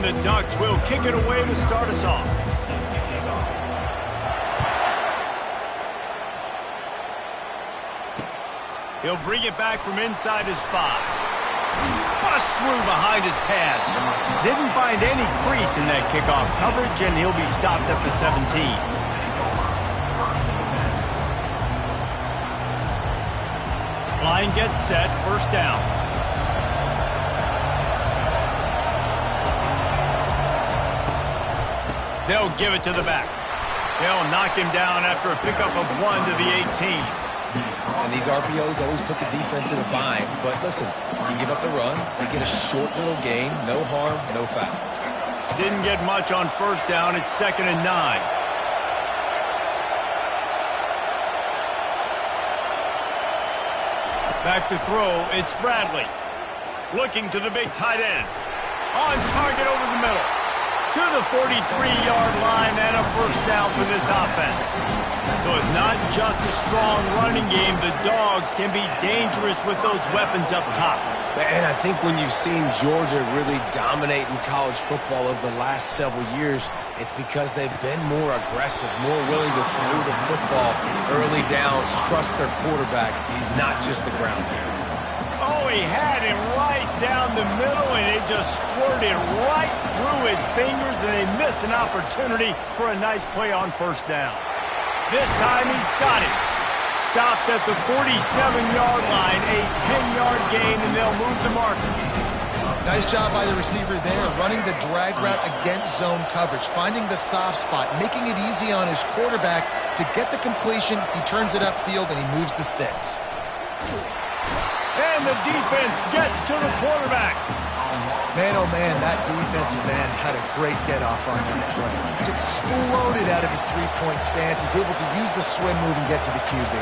And the Ducks will kick it away to start us off. He'll bring it back from inside his 5. Bust through behind his pad. Didn't find any crease in that kickoff coverage, and he'll be stopped at the 17. Line gets set, first down. They'll give it to the back. They'll knock him down after a pickup of 1 to the 18. And these RPOs always put the defense in a bind. But listen, you give up the run, they get a short little gain, no harm, no foul. Didn't get much on first down. It's 2nd and 9. Back to throw, it's Bradley. Looking to the big tight end. On target over the middle. To the 43-yard line and a first down for this offense. So it's not just a strong running game. The Dogs can be dangerous with those weapons up top. And I think when you've seen Georgia really dominate in college football over the last several years, it's because they've been more aggressive, more willing to throw the football early downs, trust their quarterback, not just the ground game. Oh, he had him right down the middle, and it just squirted right through his fingers, and they miss an opportunity for a nice play on first down. This time he's got it. Stopped at the 47-yard line, a 10-yard gain, and they'll move the markers. Nice job by the receiver there, running the drag route against zone coverage, finding the soft spot, making it easy on his quarterback to get the completion. He turns it upfield, and he moves the sticks. And the defense gets to the quarterback. Man, oh man, that defensive end had a great get-off on that play. Exploded out of his three-point stance. He's able to use the swim move and get to the QB.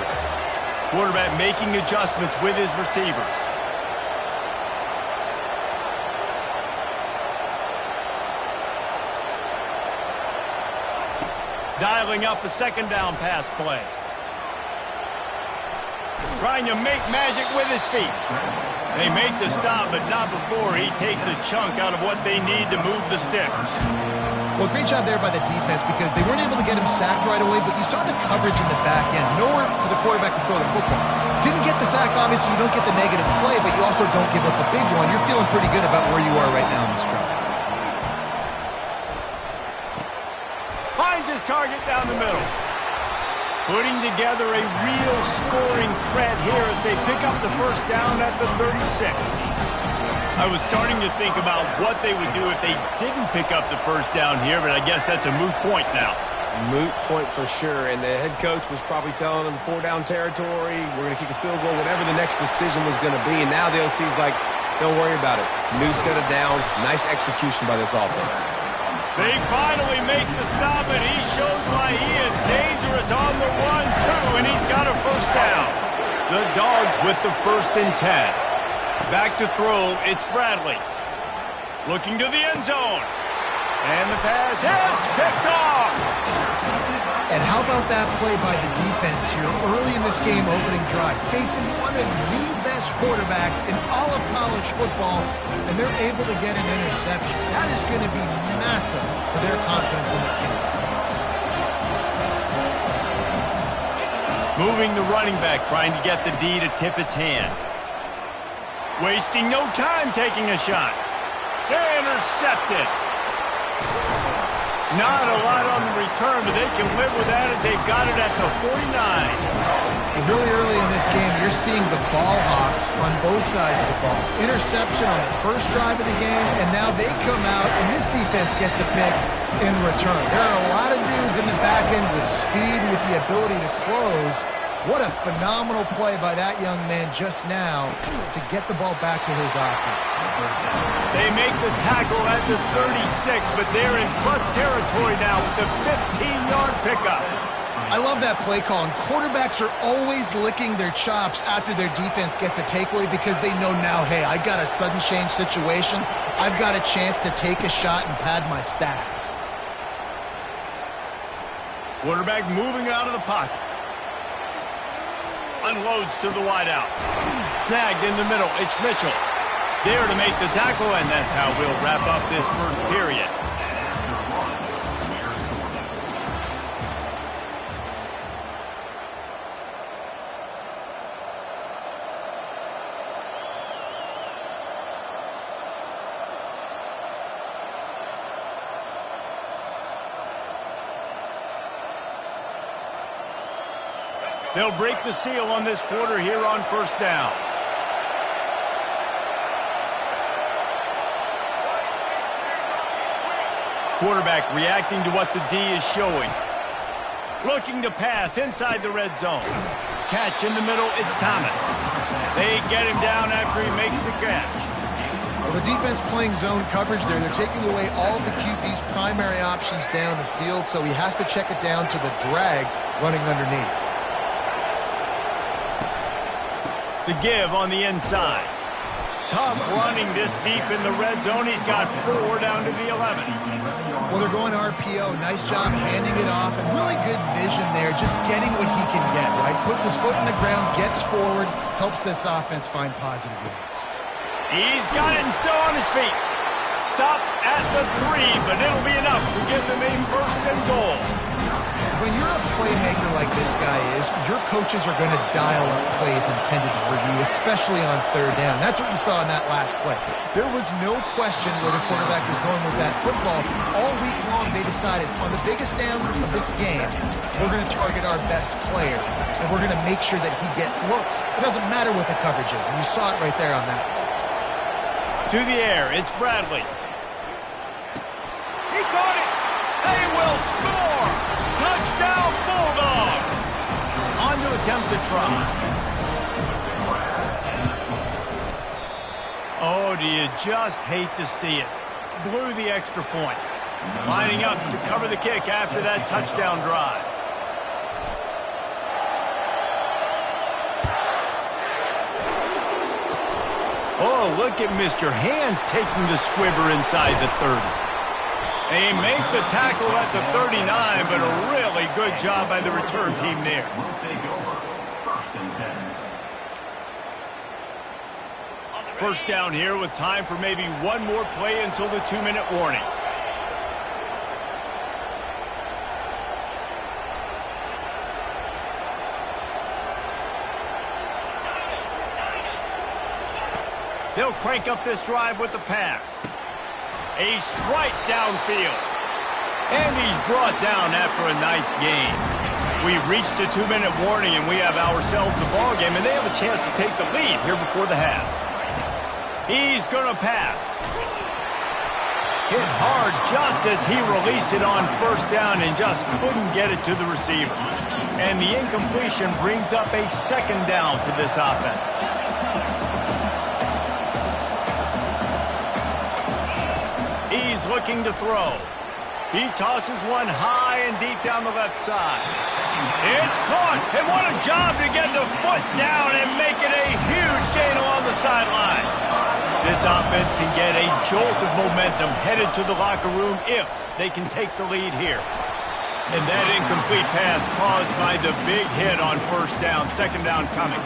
Quarterback making adjustments with his receivers. Dialing up a second down pass play. Trying to make magic with his feet. They make the stop, but not before he takes a chunk out of what they need to move the sticks. Well, great job there by the defense because they weren't able to get him sacked right away, but you saw the coverage in the back end. Nowhere for the quarterback to throw the football. Didn't get the sack, obviously. You don't get the negative play, but you also don't give up a big one. You're feeling pretty good about where you are right now in this drive. Finds his target down the middle. Putting together a real scoring threat here as they pick up the first down at the 36. I was starting to think about what they would do if they didn't pick up the first down here, but I guess that's a moot point now. Moot point for sure, and the head coach was probably telling them 4-down territory, we're going to kick a field goal, whatever the next decision was going to be, and now the OC's like, don't worry about it. New set of downs, nice execution by this offense. They finally make the stop, and he shows why he is dangerous on the run, too, and he's got a first down. The Dogs with the 1st and 10. Back to throw, it's Bradley. Looking to the end zone. And the pass hits, picked off. And how about that play by the defense here early in this game opening drive, facing one of the best quarterbacks in all of college football, and they're able to get an interception. That is going to be massive for their confidence in this game. Moving the running back, trying to get the D to tip its hand. Wasting no time taking a shot. Intercepted. Not a lot on the return, but they can live with that as they've got it at the 49. Really early in this game, you're seeing the ball hawks on both sides of the ball. Interception on the first drive of the game, and now they come out, and this defense gets a pick in return. There are a lot of dudes in the back end with speed, with the ability to close. What a phenomenal play by that young man just now to get the ball back to his offense. They make the tackle at the 36, but they're in plus territory now with the 15-yard pickup. I love that play call, and quarterbacks are always licking their chops after their defense gets a takeaway because they know now, hey, I got a sudden change situation. I've got a chance to take a shot and pad my stats. Quarterback moving out of the pocket. Unloads to the wideout. Snagged in the middle. It's Mitchell. there to make the tackle, and that's how we'll wrap up this first period. They'll break the seal on this quarter here on first down. Quarterback reacting to what the D is showing. Looking to pass inside the red zone. Catch in the middle, it's Thomas. They get him down after he makes the catch. Well, the defense playing zone coverage there. They're taking away all of the QB's primary options down the field, so he has to check it down to the drag running underneath. The give on the inside. Tough running this deep in the red zone. He's got 4 down to the 11. Well, they're going RPO. Nice job handing it off, and really good vision there, just getting what he can get, right? Puts his foot in the ground, gets forward, helps this offense find positive yards. He's got it and still on his feet. Stopped at the 3, but it'll be enough to give them a first and goal. When you're a playmaker like this guy is, your coaches are going to dial up plays intended for you, especially on third down. That's what you saw in that last play. There was no question where the quarterback was going with that football. All week long, they decided on the biggest downs of this game, we're going to target our best player, and we're going to make sure that he gets looks. It doesn't matter what the coverage is, and you saw it right there on that. To the air, it's Bradley. He caught it. They will score. Touchdown, Bulldogs! On to attempt the try. Oh, do you just hate to see it? Blew the extra point. Lining up to cover the kick after that touchdown drive. Oh, look at Mr. Hands taking the squibber inside the 30. They make the tackle at the 39, but a really good job by the return team there. First down here with time for maybe one more play until the 2-minute warning. They'll crank up this drive with the pass. A strike downfield. And he's brought down after a nice gain. We've reached the 2-minute warning, and we have ourselves a ball game, and they have a chance to take the lead here before the half. He's going to pass. Hit hard just as he released it on first down and just couldn't get it to the receiver. And the incompletion brings up a second down for this offense. He's looking to throw. He tosses one high and deep down the left side. It's caught, and what a job to get the foot down and make it a huge gain along the sideline. This offense can get a jolt of momentum headed to the locker room if they can take the lead here. And that incomplete pass caused by the big hit on first down, second down coming.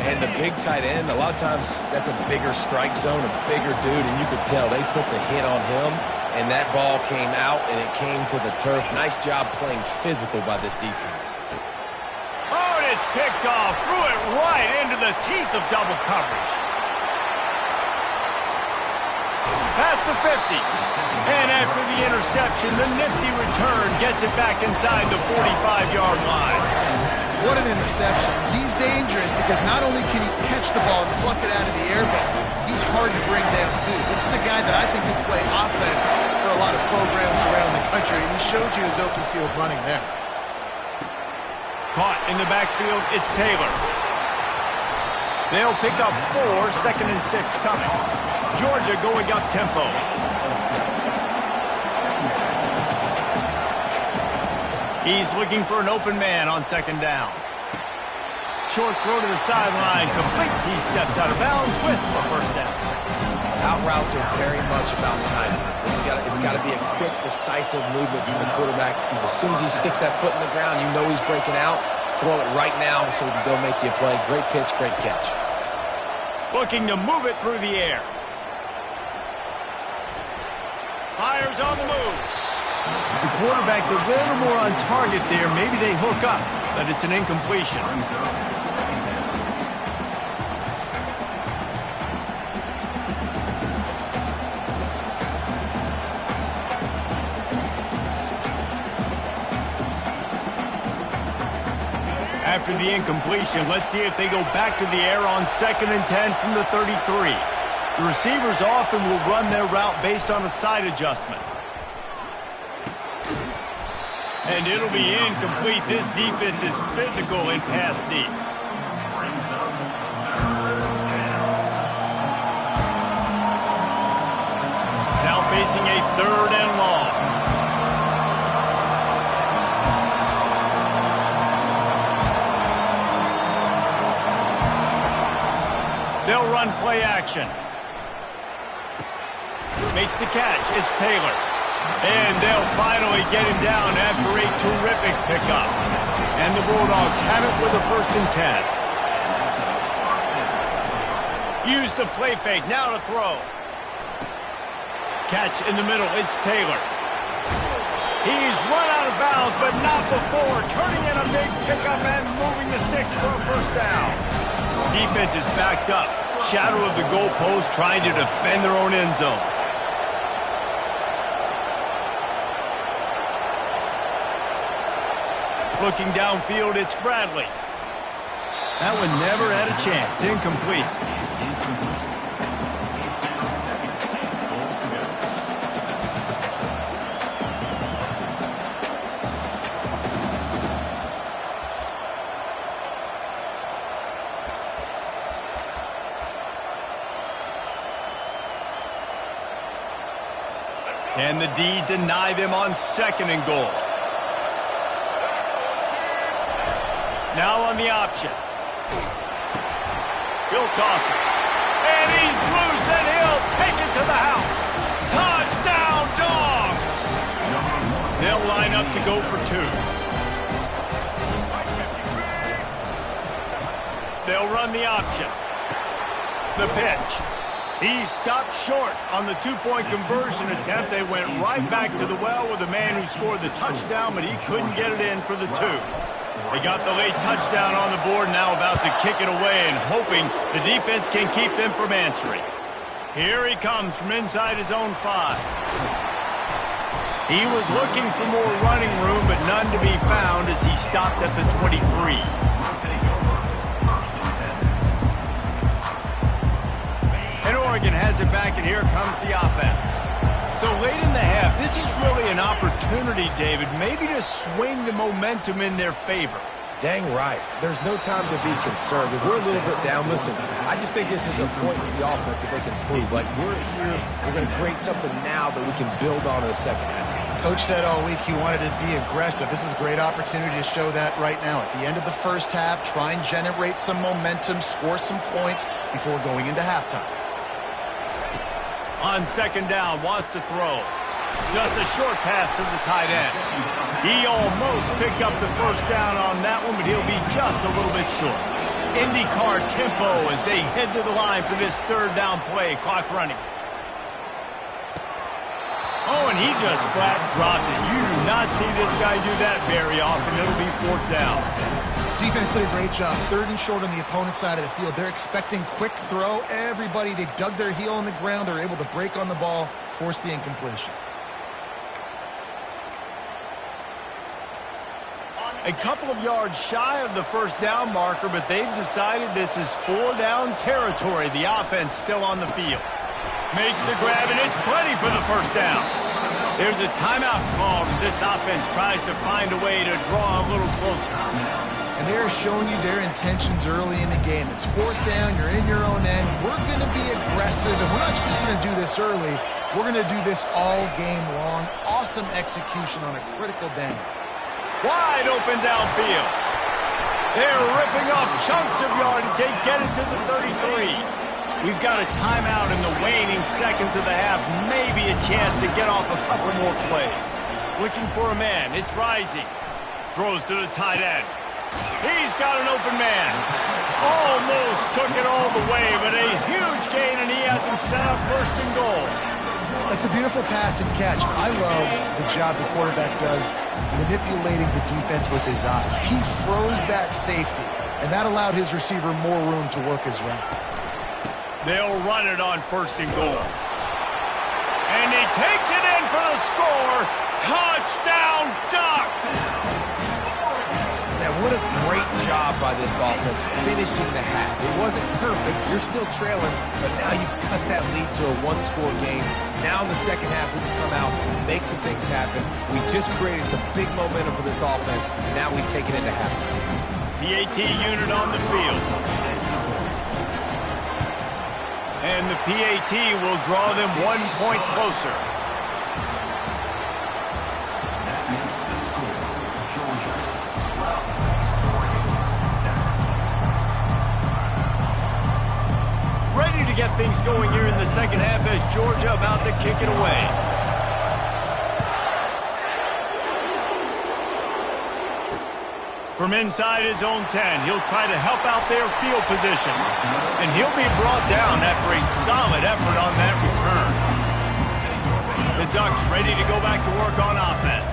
And the big tight end, a lot of times that's a bigger strike zone, a bigger dude, and you could tell they put the hit on him, and that ball came out, and it came to the turf. Nice job playing physical by this defense. Oh, and it's picked off. Threw it right into the teeth of double coverage. Past the 50. And after the interception, the nifty return gets it back inside the 45-yard line. What an interception. He's dangerous because not only can he catch the ball and pluck it out of the air, but he's hard to bring down, too. This is a guy that I think can play offense for a lot of programs around the country, and he showed you his open field running there. Caught in the backfield, it's Taylor. They'll pick up 4, second and 6 coming. Georgia going up tempo. He's looking for an open man on second down. Short throw to the sideline, complete. He steps out of bounds with a first down. Out routes are very much about timing. It's got to be a quick, decisive movement from the quarterback. As soon as he sticks that foot in the ground, you know he's breaking out. Throw it right now so he can go make you a play. Great pitch, great catch. Looking to move it through the air. Fires on the move. If the quarterback's a little more on target there, maybe they hook up, but it's an incompletion. After the incompletion, let's see if they go back to the air on 2nd and 10 from the 33. The receivers often will run their route based on a side adjustment. And it'll be incomplete. This defense is physical in pass deep. Now facing a 3rd and long. They'll run play action. Makes the catch. It's Taylor. And they'll finally get him down after a terrific pickup. And the Bulldogs have it with a 1st and 10. Use the play fake. Now to throw. Catch in the middle. It's Taylor. He's run out of bounds, but not before. Turning in a big pickup and moving the sticks for a 1st down. Defense is backed up. Shadow of the goalpost trying to defend their own end zone. Looking downfield, it's Bradley. That one never had a chance. Incomplete. Can the D deny them on 2nd and goal? Now on the option. He'll toss it. And he's loose, and he'll take it to the house. Touchdown, Dogs! They'll line up to go for 2. They'll run the option. The pitch. He stopped short on the 2-point conversion attempt. They went right back to the well with the man who scored the touchdown, but he couldn't get it in for the 2. They got the late touchdown on the board, now about to kick it away and hoping the defense can keep them from answering. Here he comes from inside his own 5. He was looking for more running room, but none to be found as he stopped at the 23. And Oregon has it back, and here comes the offense. So late in the half, this is really an opportunity, David, maybe to swing the momentum in their favor. Dang right. There's no time to be concerned. If we're a little bit down, listen, I just think this is a point for the offense that they can prove. Like, we're here, we're going to create something now that we can build on in the 2nd half. Coach said all week he wanted to be aggressive. This is a great opportunity to show that right now. At the end of the 1st half, try and generate some momentum, score some points before going into halftime. On 2nd down, wants to throw. Just a short pass to the tight end. He almost picked up the 1st down on that one, but he'll be just a little bit short. IndyCar tempo as they head to the line for this 3rd down play. Clock running. Oh, and he just flat dropped it. You do not see this guy do that very often. It'll be 4th down. Defense did a great job. 3rd and short on the opponent's side of the field. They're expecting quick throw. Everybody, they dug their heel in the ground. They're able to break on the ball, force the incompletion. A couple of yards shy of the 1st down marker, but they've decided this is 4-down territory. The offense still on the field. Makes the grab, and it's plenty for the 1st down. There's a timeout called as this offense tries to find a way to draw a little closer. And they're showing you their intentions early in the game. It's 4th down, you're in your own end. We're going to be aggressive, and we're not just going to do this early. We're going to do this all game long. Awesome execution on a critical down. Wide open downfield. They're ripping off chunks of yardage. They get it to the 33. We've got a timeout in the waning seconds of the half. Maybe a chance to get off a couple more plays. Looking for a man. It's Rising. Throws to the tight end. He's got an open man. Almost took it all the way, but a huge gain, and he has him set up first and goal. It's a beautiful pass and catch. I love the job the quarterback does manipulating the defense with his eyes. He froze that safety, and that allowed his receiver more room to work his route. They'll run it on first and goal. And he takes it in for the score. Touchdown, Ducks! Now, what a great job by this offense finishing the half. It wasn't perfect. You're still trailing, but now you've cut that lead to a one-score game. Now in the second half, we can come out, make some things happen. We just created some big momentum for this offense. Now we take it into halftime. PAT unit on the field. And the PAT will draw them 1 point closer. Ready to get things going here in the second half as Georgia about to kick it away. From inside his own 10, he'll try to help out their field position. And he'll be brought down after a solid effort on that return. The Ducks ready to go back to work on offense.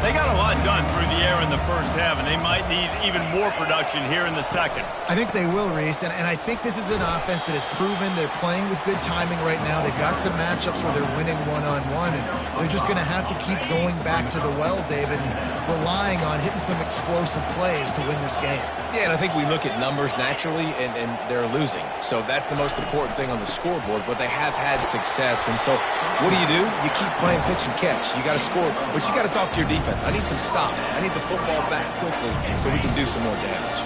They got a lot done through the air in the first half, and they might need even more production here in the second. I think they will, Reese, and I think this is an offense that has proven they're playing with good timing right now. They've got some matchups where they're winning one-on-one, and they're just going to have to keep going back to the well, David, and relying on hitting some explosive plays to win this game. Yeah, and I think we look at numbers naturally, and they're losing. So that's the most important thing on the scoreboard, but they have had success. And so what do? You keep playing pitch and catch. You got to score, but you got to talk to your defense. I need some stops. I need the football back quickly so we can do some more damage.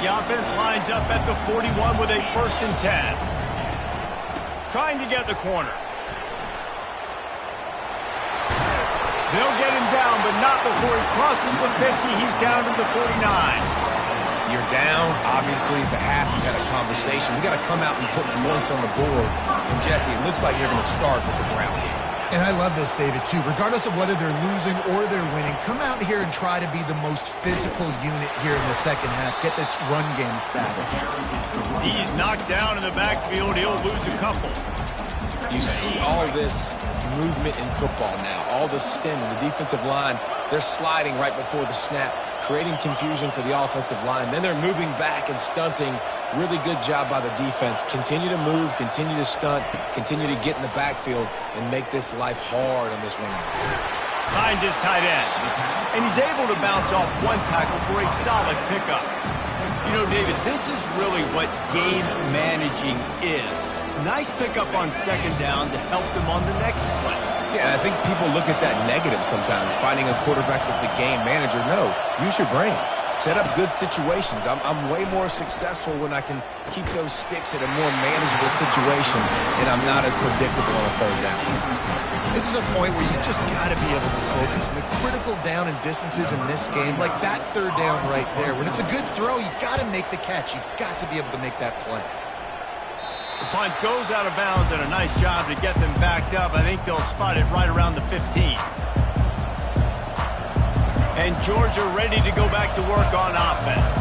The offense lines up at the 41 with a 1st and 10. Trying to get the corner. They'll get him down, but not before he crosses the 50. He's down to the 49. You're down. Obviously, at the half, you had a conversation. We got to come out and put points on the board. And, Jesse, it looks like you're going to start with the ground game. And I love this, David, too. Regardless of whether they're losing or they're winning, come out here and try to be the most physical unit here in the second half. Get this run game established. He's knocked down in the backfield. He'll lose a couple. You see all this movement in football now. All the stem in the defensive line. They're sliding right before the snap, creating confusion for the offensive line. Then they're moving back and stunting. Really good job by the defense. Continue to move, continue to stunt, continue to get in the backfield and make this life hard on this run. Finds his tight end. And he's able to bounce off one tackle for a solid pickup. You know, David, this is really what game managing is. Nice pickup on second down to help them on the next play. Yeah, I think people look at that negative sometimes, finding a quarterback that's a game manager. No, use your brain. Set up good situations. I'm way more successful when I can keep those sticks at a more manageable situation, and I'm not as predictable on a third down. This is a point where you just got to be able to focus. And the critical down and distances in this game, like that third down right there, when it's a good throw, you got to make the catch. You got to be able to make that play. The punt goes out of bounds, and a nice job to get them backed up. I think they'll spot it right around the 15. And Georgia ready to go back to work on offense.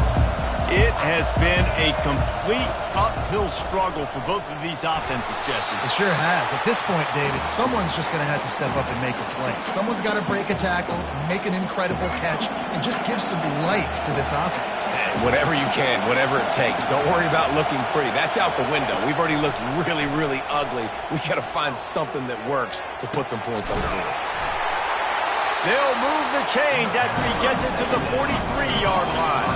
It has been a complete uphill struggle for both of these offenses, Jesse. It sure has. At this point, David, someone's just going to have to step up and make a play. Someone's got to break a tackle, make an incredible catch, and just give some life to this offense. Whatever you can, whatever it takes. Don't worry about looking pretty. That's out the window. We've already looked really, really ugly. We got to find something that works to put some points on the board. They'll move the chains after he gets it to the 43-yard line.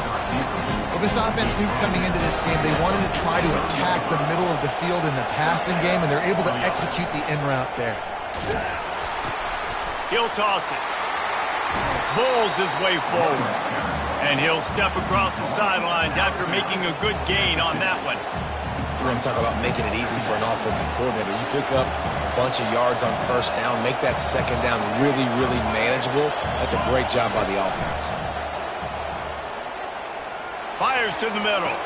Well, this offense knew coming into this game they wanted to try to attack the middle of the field in the passing game, and they're able to execute the in route there. He'll toss it. Bowls his way forward. And he'll step across the sidelines after making a good gain on that one. You want to talk about making it easy for an offensive coordinator. You pick up a bunch of yards on first down, make that second down really, really manageable. That's a great job by the offense. Fires to the middle.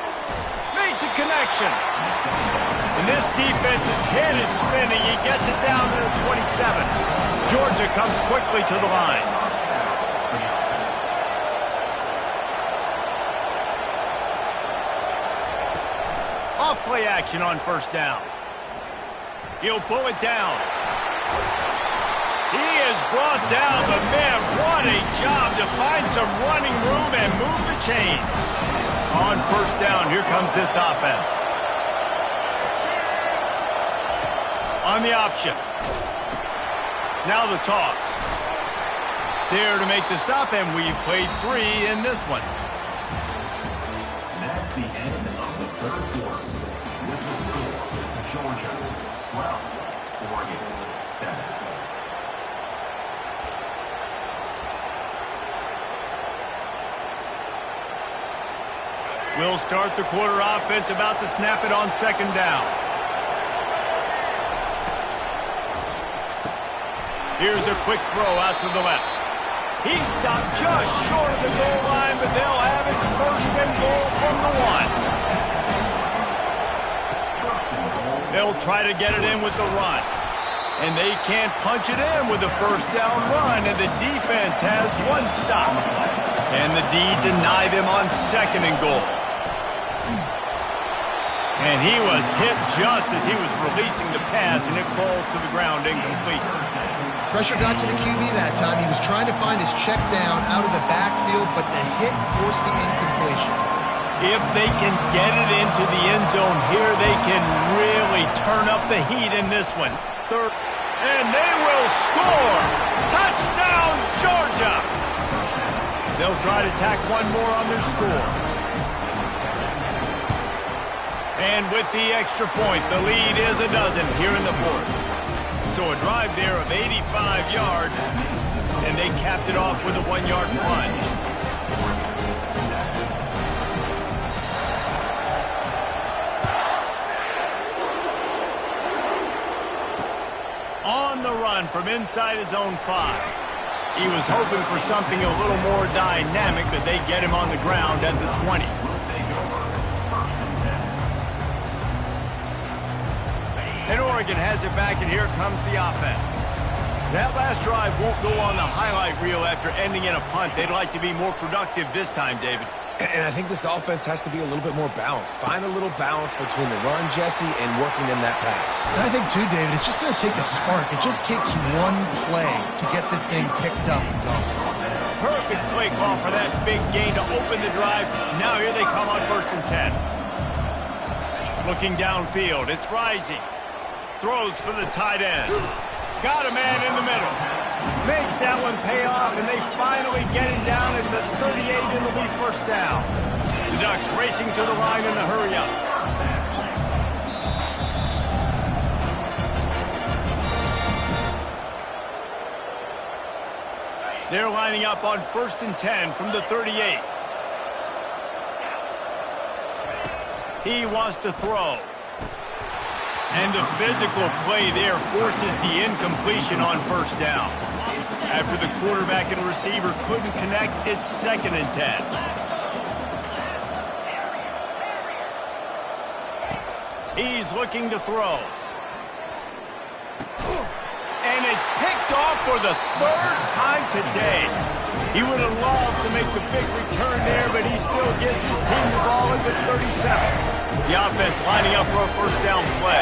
Makes a connection. And this defense's head is spinning. He gets it down to the 27. Georgia comes quickly to the line. off play action on first down. He'll pull it down. He is brought down, but man, what a job to find some running room and move the chain. On first down, here comes this offense. On the option. Now the toss. There to make the stop, and we've played 3 in this one. That's the end of the third quarter. With the score, Georgia 12, Oregon 7. We'll start the quarter offense, about to snap it on second down. Here's a quick throw out to the left. He stopped just short of the goal line, but they'll have it first and goal from the 1. They'll try to get it in with the run. And they can't punch it in with the first down run, and the defense has 1 stop. And the D deny them on second and goal. And he was hit just as he was releasing the pass, and it falls to the ground incomplete. Pressure got to the QB that time. He was trying to find his check down out of the backfield, but the hit forced the incompletion. If they can get it into the end zone here, they can really turn up the heat in this one. Third, and they will score! Touchdown, Georgia! They'll try to tack one more on their score. And with the extra point, the lead is a dozen here in the fourth. So a drive there of 85 yards, and they capped it off with a 1-yard plunge. On the run from inside his own 5. He was hoping for something a little more dynamic, but they get him on the ground at the 20. And Oregon has it back, and here comes the offense. That last drive won't go on the highlight reel after ending in a punt. They'd like to be more productive this time, David. And I think this offense has to be a little bit more balanced. Find a little balance between the run, Jesse, and working in that pass. And I think, too, David, it's just going to take a spark. It just takes one play to get this thing picked up and going. Perfect play call for that big gain to open the drive. Now here they come on first and 10. Looking downfield, it's Rising. Throws for the tight end. Got a man in the middle. Makes that one pay off, and they finally get him down at the 38, and it'll be first down. The Ducks racing to the line in a hurry up. They're lining up on first and 10 from the 38. He wants to throw. And the physical play there forces the incompletion on first down. After the quarterback and receiver couldn't connect, it's second and 10. He's looking to throw. And it's picked off for the 3rd time today. He would have loved to make the big return there, but he still gives his team the ball at the 37. The offense lining up for a first down play.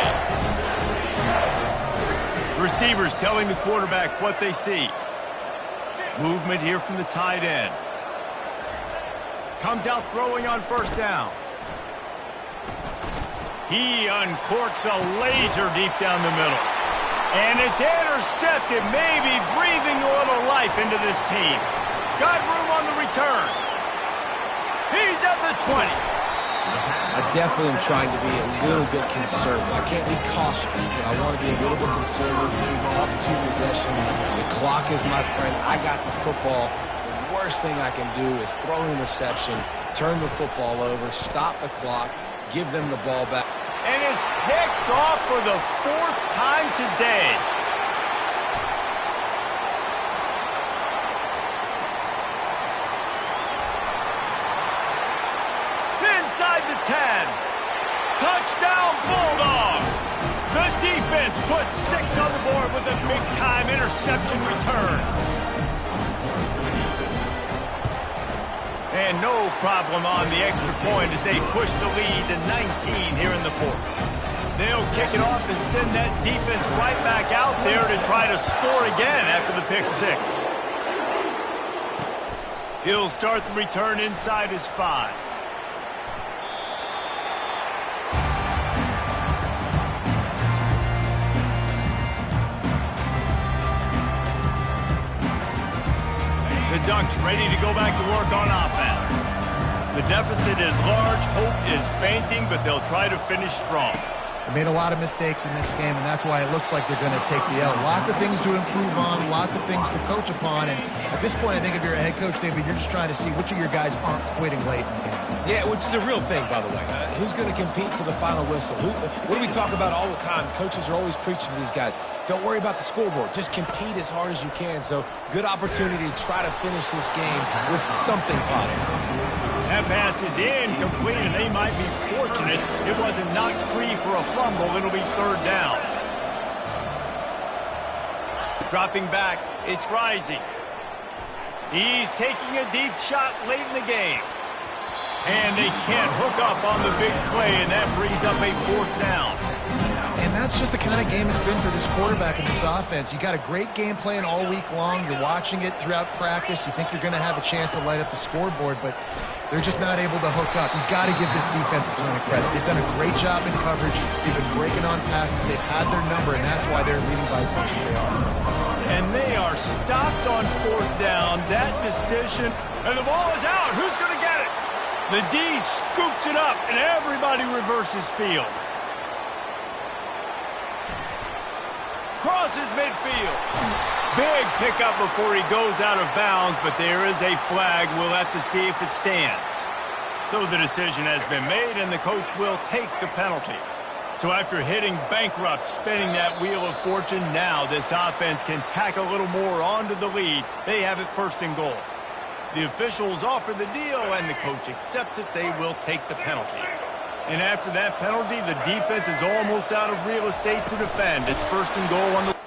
Receivers telling the quarterback what they see. Movement here from the tight end. Comes out throwing on first down. He uncorks a laser deep down the middle. And it's intercepted, maybe breathing a little life into this team. Got room on the return. He's at the 20. I definitely am trying to be a little bit conservative. I can't be cautious, but I want to be a little bit conservative. Up 2 possessions. The clock is my friend. I got the football. The worst thing I can do is throw an interception, turn the football over, stop the clock, give them the ball back. And it's picked off for the 4th time today. Inside the 10. Touchdown, Bulldogs. The defense puts 6 on the board with a big-time interception return. And no problem on the extra point as they push the lead to 19 here in the fourth. They'll kick it off and send that defense right back out there to try to score again after the pick six. He'll start the return inside his 5. The Ducks ready to go back to work on offense. The deficit is large, hope is fainting, but they'll try to finish strong. They made a lot of mistakes in this game, and that's why it looks like they're going to take the L. Lots of things to improve on, lots of things to coach upon, and at this point, I think if you're a head coach, David, you're just trying to see which of your guys aren't quitting late in the game. Yeah, which is a real thing, by the way. Who's going to compete to the final whistle? What do we talk about all the time? Coaches are always preaching to these guys. Don't worry about the scoreboard. Just compete as hard as you can. So, good opportunity to try to finish this game with something positive. That pass is incomplete, and they might be fortunate it wasn't knocked free for a fumble. It'll be third down. Dropping back, it's Rising. He's taking a deep shot late in the game. And they can't hook up on the big play, and that brings up a fourth down. And that's just the kind of game it's been for this quarterback and this offense. You got a great game plan all week long. You're watching it throughout practice. You think you're going to have a chance to light up the scoreboard, but they're just not able to hook up. You've got to give this defense a ton of credit. They've done a great job in coverage. They've been breaking on passes. They've had their number, and that's why they're leading by as much as they are. And they are stopped on fourth down. That decision, and the ball is out. Who's going to get it? The D scoops it up, and everybody reverses field. Crosses midfield. Big pickup before he goes out of bounds, but there is a flag. We'll have to see if it stands. So the decision has been made, and the coach will take the penalty. So after hitting bankrupt, spinning that wheel of fortune, now this offense can tack a little more onto the lead. They have it first and goal. The officials offer the deal, and the coach accepts it. They will take the penalty. And after that penalty, the defense is almost out of real estate to defend. It's first and goal on the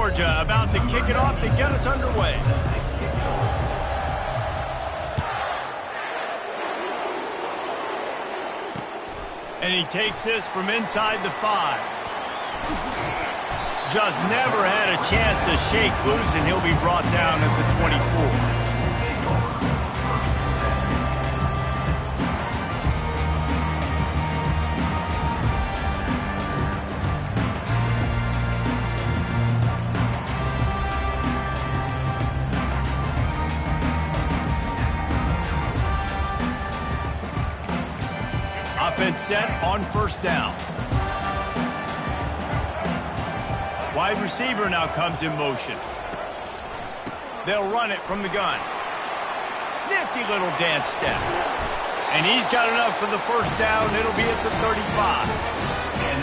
Georgia about to kick it off to get us underway. And he takes this from inside the 5. Just never had a chance to shake loose, and he'll be brought down at the 24. Offense set on first down. Wide receiver now comes in motion. They'll run it from the gun. Nifty little dance step. And he's got enough for the first down. It'll be at the 35.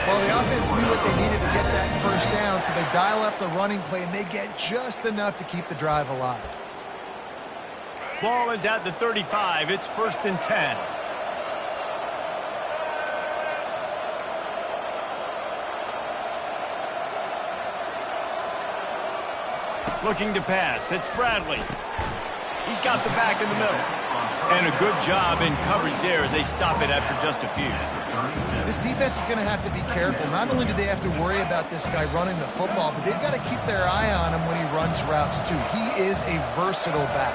Well, the offense knew what they needed to get that first down, so they dial up the running play, and they get just enough to keep the drive alive. Ball is at the 35. It's 1st and 10. Looking to pass. It's Bradley. He's got the back in the middle. And a good job in coverage there as they stop it after just a few. This defense is going to have to be careful. Not only do they have to worry about this guy running the football, but they've got to keep their eye on him when he runs routes too. He is a versatile back.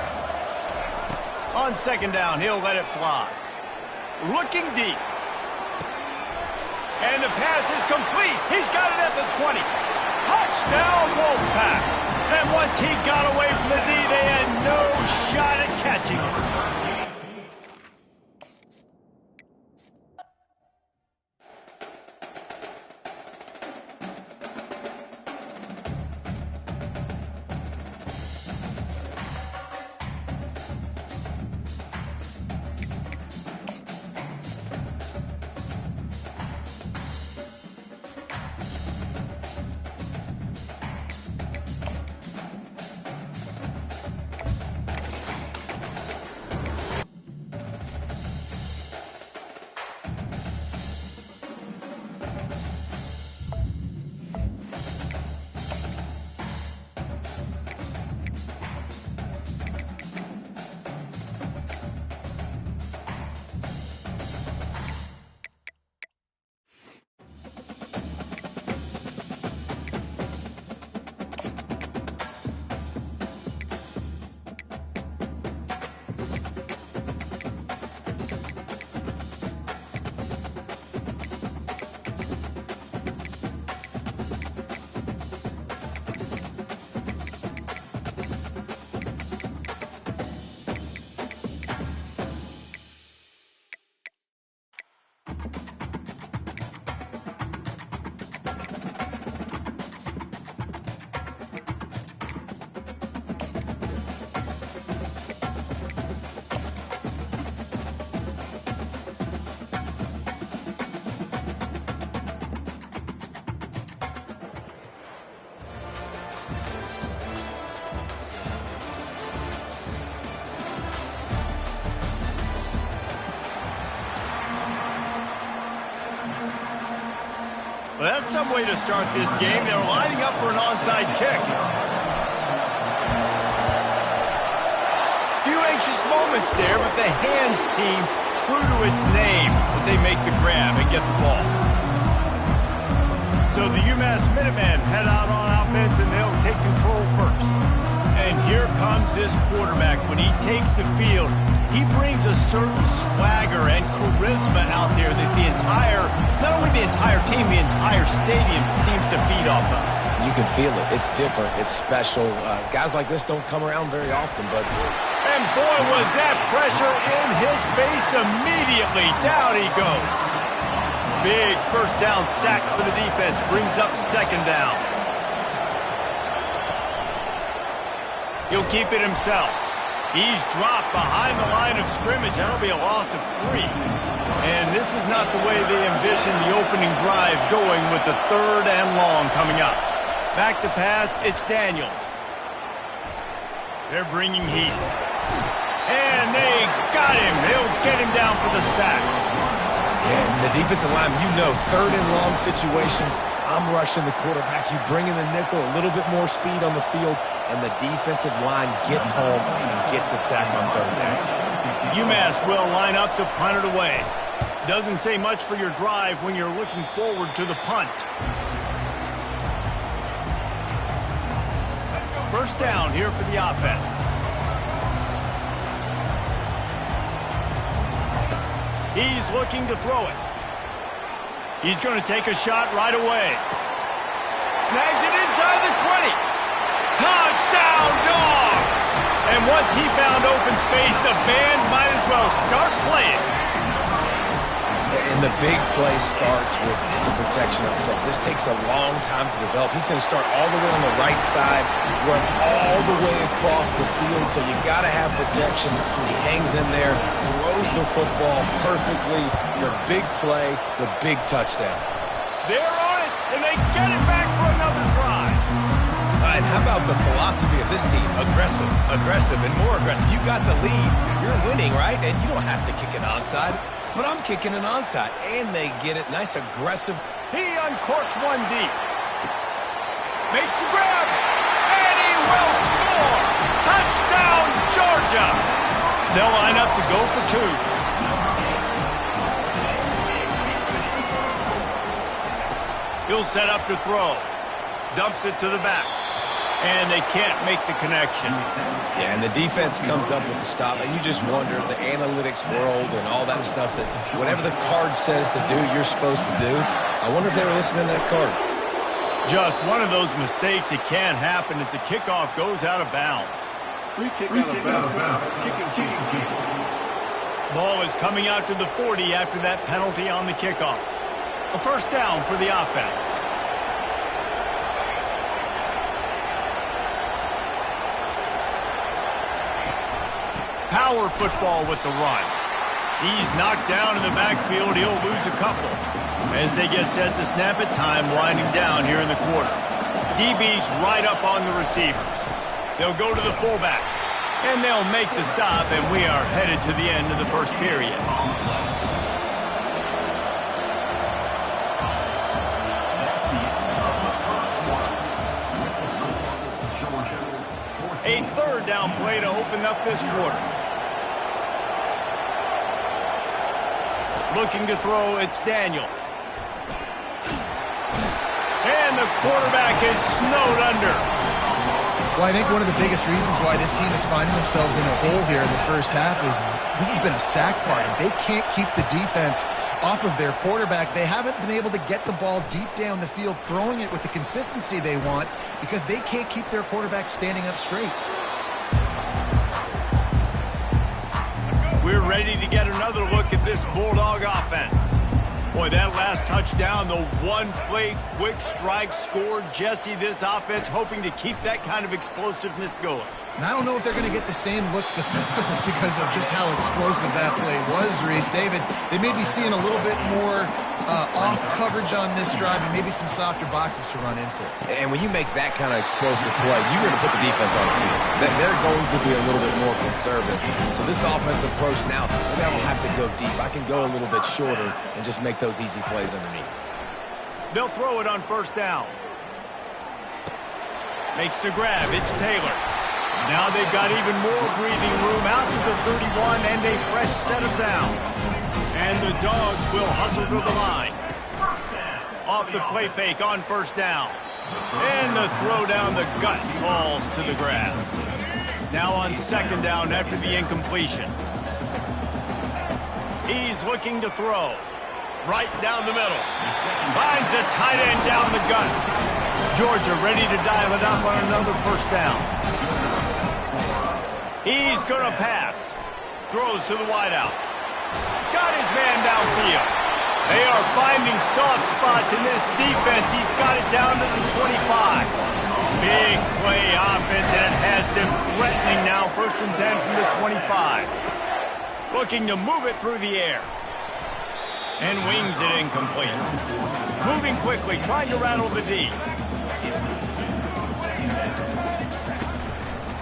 On second down, he'll let it fly. Looking deep. And the pass is complete. He's got it at the 20. Touchdown, Wolfpack. And once he got away from the D, they had no shot at catching it. Well, that's some way to start this game. They're lining up for an onside kick. Few anxious moments there, but the hands team true to its name as they make the grab and get the ball. So the UMass Minutemen head out on offense, and they'll take control first. And here comes this quarterback. When he takes the field, he brings a certain swagger and charisma out there that the entire, not only the entire team, the entire stadium seems to feed off of. You can feel it. It's different. It's special. Guys like this don't come around very often, but... And boy, was that pressure in his face immediately. Down he goes. Big first down sack for the defense. Brings up second down. He'll keep it himself. He's dropped behind the line of scrimmage. That'll be a loss of 3. And this is not the way they envisioned the opening drive going with the 3rd and long coming up. Back to pass, it's Daniels. They're bringing heat. And they got him. They'll get him down for the sack. Yeah, and the defensive line, you know, 3rd and long situations, I'm rushing the quarterback. You bring in the nickel, a little bit more speed on the field, and the defensive line gets home and gets the sack on third down. UMass will line up to punt it away. Doesn't say much for your drive when you're looking forward to the punt. First down here for the offense. He's looking to throw it. He's going to take a shot right away. Snags it inside the 20. Touchdown, Dogs! And once he found open space, the band might as well start playing. And the big play starts with the protection up front. This takes a long time to develop. He's going to start all the way on the right side, run all the way across the field, so you got to have protection. He hangs in there, throws the football perfectly. The big play, the big touchdown. They're on it, and they get it back for another drive. All right, how about the philosophy of this team? Aggressive, aggressive, and more aggressive. You got the lead. You're winning, right? And you don't have to kick an onside. But I'm kicking an onside, and they get it. Nice, aggressive. He uncorks one deep. Makes the grab, and he will score. Touchdown, Georgia. They'll line up to go for two. He'll set up to throw. Dumps it to the back. And they can't make the connection. Yeah, and the defense comes up with the stop, and you just wonder, the analytics world and all that stuff, that whatever the card says to do, you're supposed to do. I wonder if they were listening to that card. Just one of those mistakes that can't happen as the kickoff goes out of bounds. Free kick out of bounds. Kicking team. Ball is coming out to the 40 after that penalty on the kickoff. A first down for the offense. Power football with the run. He's knocked down in the backfield. He'll lose a couple. As they get set to snap it, time winding down here in the quarter. DB's right up on the receivers. They'll go to the fullback, and they'll make the stop, and we are headed to the end of the first period. A third down play to open up this quarter. Looking to throw, it's Daniels. And the quarterback is snowed under. Well, I think one of the biggest reasons why this team is finding themselves in a hole here in the first half is this has been a sack party. They can't keep the defense off of their quarterback. They haven't been able to get the ball deep down the field, throwing it with the consistency they want, because they can't keep their quarterback standing up straight. We're ready to get another look at this Bulldog offense. Boy, that last touchdown, the one-play quick strike scored. Jesse, this offense hoping to keep that kind of explosiveness going. And I don't know if they're going to get the same looks defensively because of just how explosive that play was, Reese. David, they may be seeing a little bit more off coverage on this drive and maybe some softer boxes to run into. And when you make that kind of explosive play, you're going to put the defense on teams. They're going to be a little bit more conservative. So this offensive approach now, maybe I don't have to go deep. I can go a little bit shorter and just make those easy plays underneath. They'll throw it on first down. Makes the grab. It's Taylor. Now they've got even more breathing room out to the 31 and a fresh set of downs. And the Dogs will hustle to the line. Off the play fake on first down. And the throw down the gut falls to the grass. Now on second down after the incompletion. He's looking to throw. Right down the middle. Finds a tight end down the gut. Georgia ready to dial it up on another first down. He's going to pass. Throws to the wideout. Got his man downfield. They are finding soft spots in this defense. He's got it down to the 25. Big play offense, and it has them threatening now. First and 10 from the 25. Looking to move it through the air. And wings it incomplete. Moving quickly, trying to rattle the D.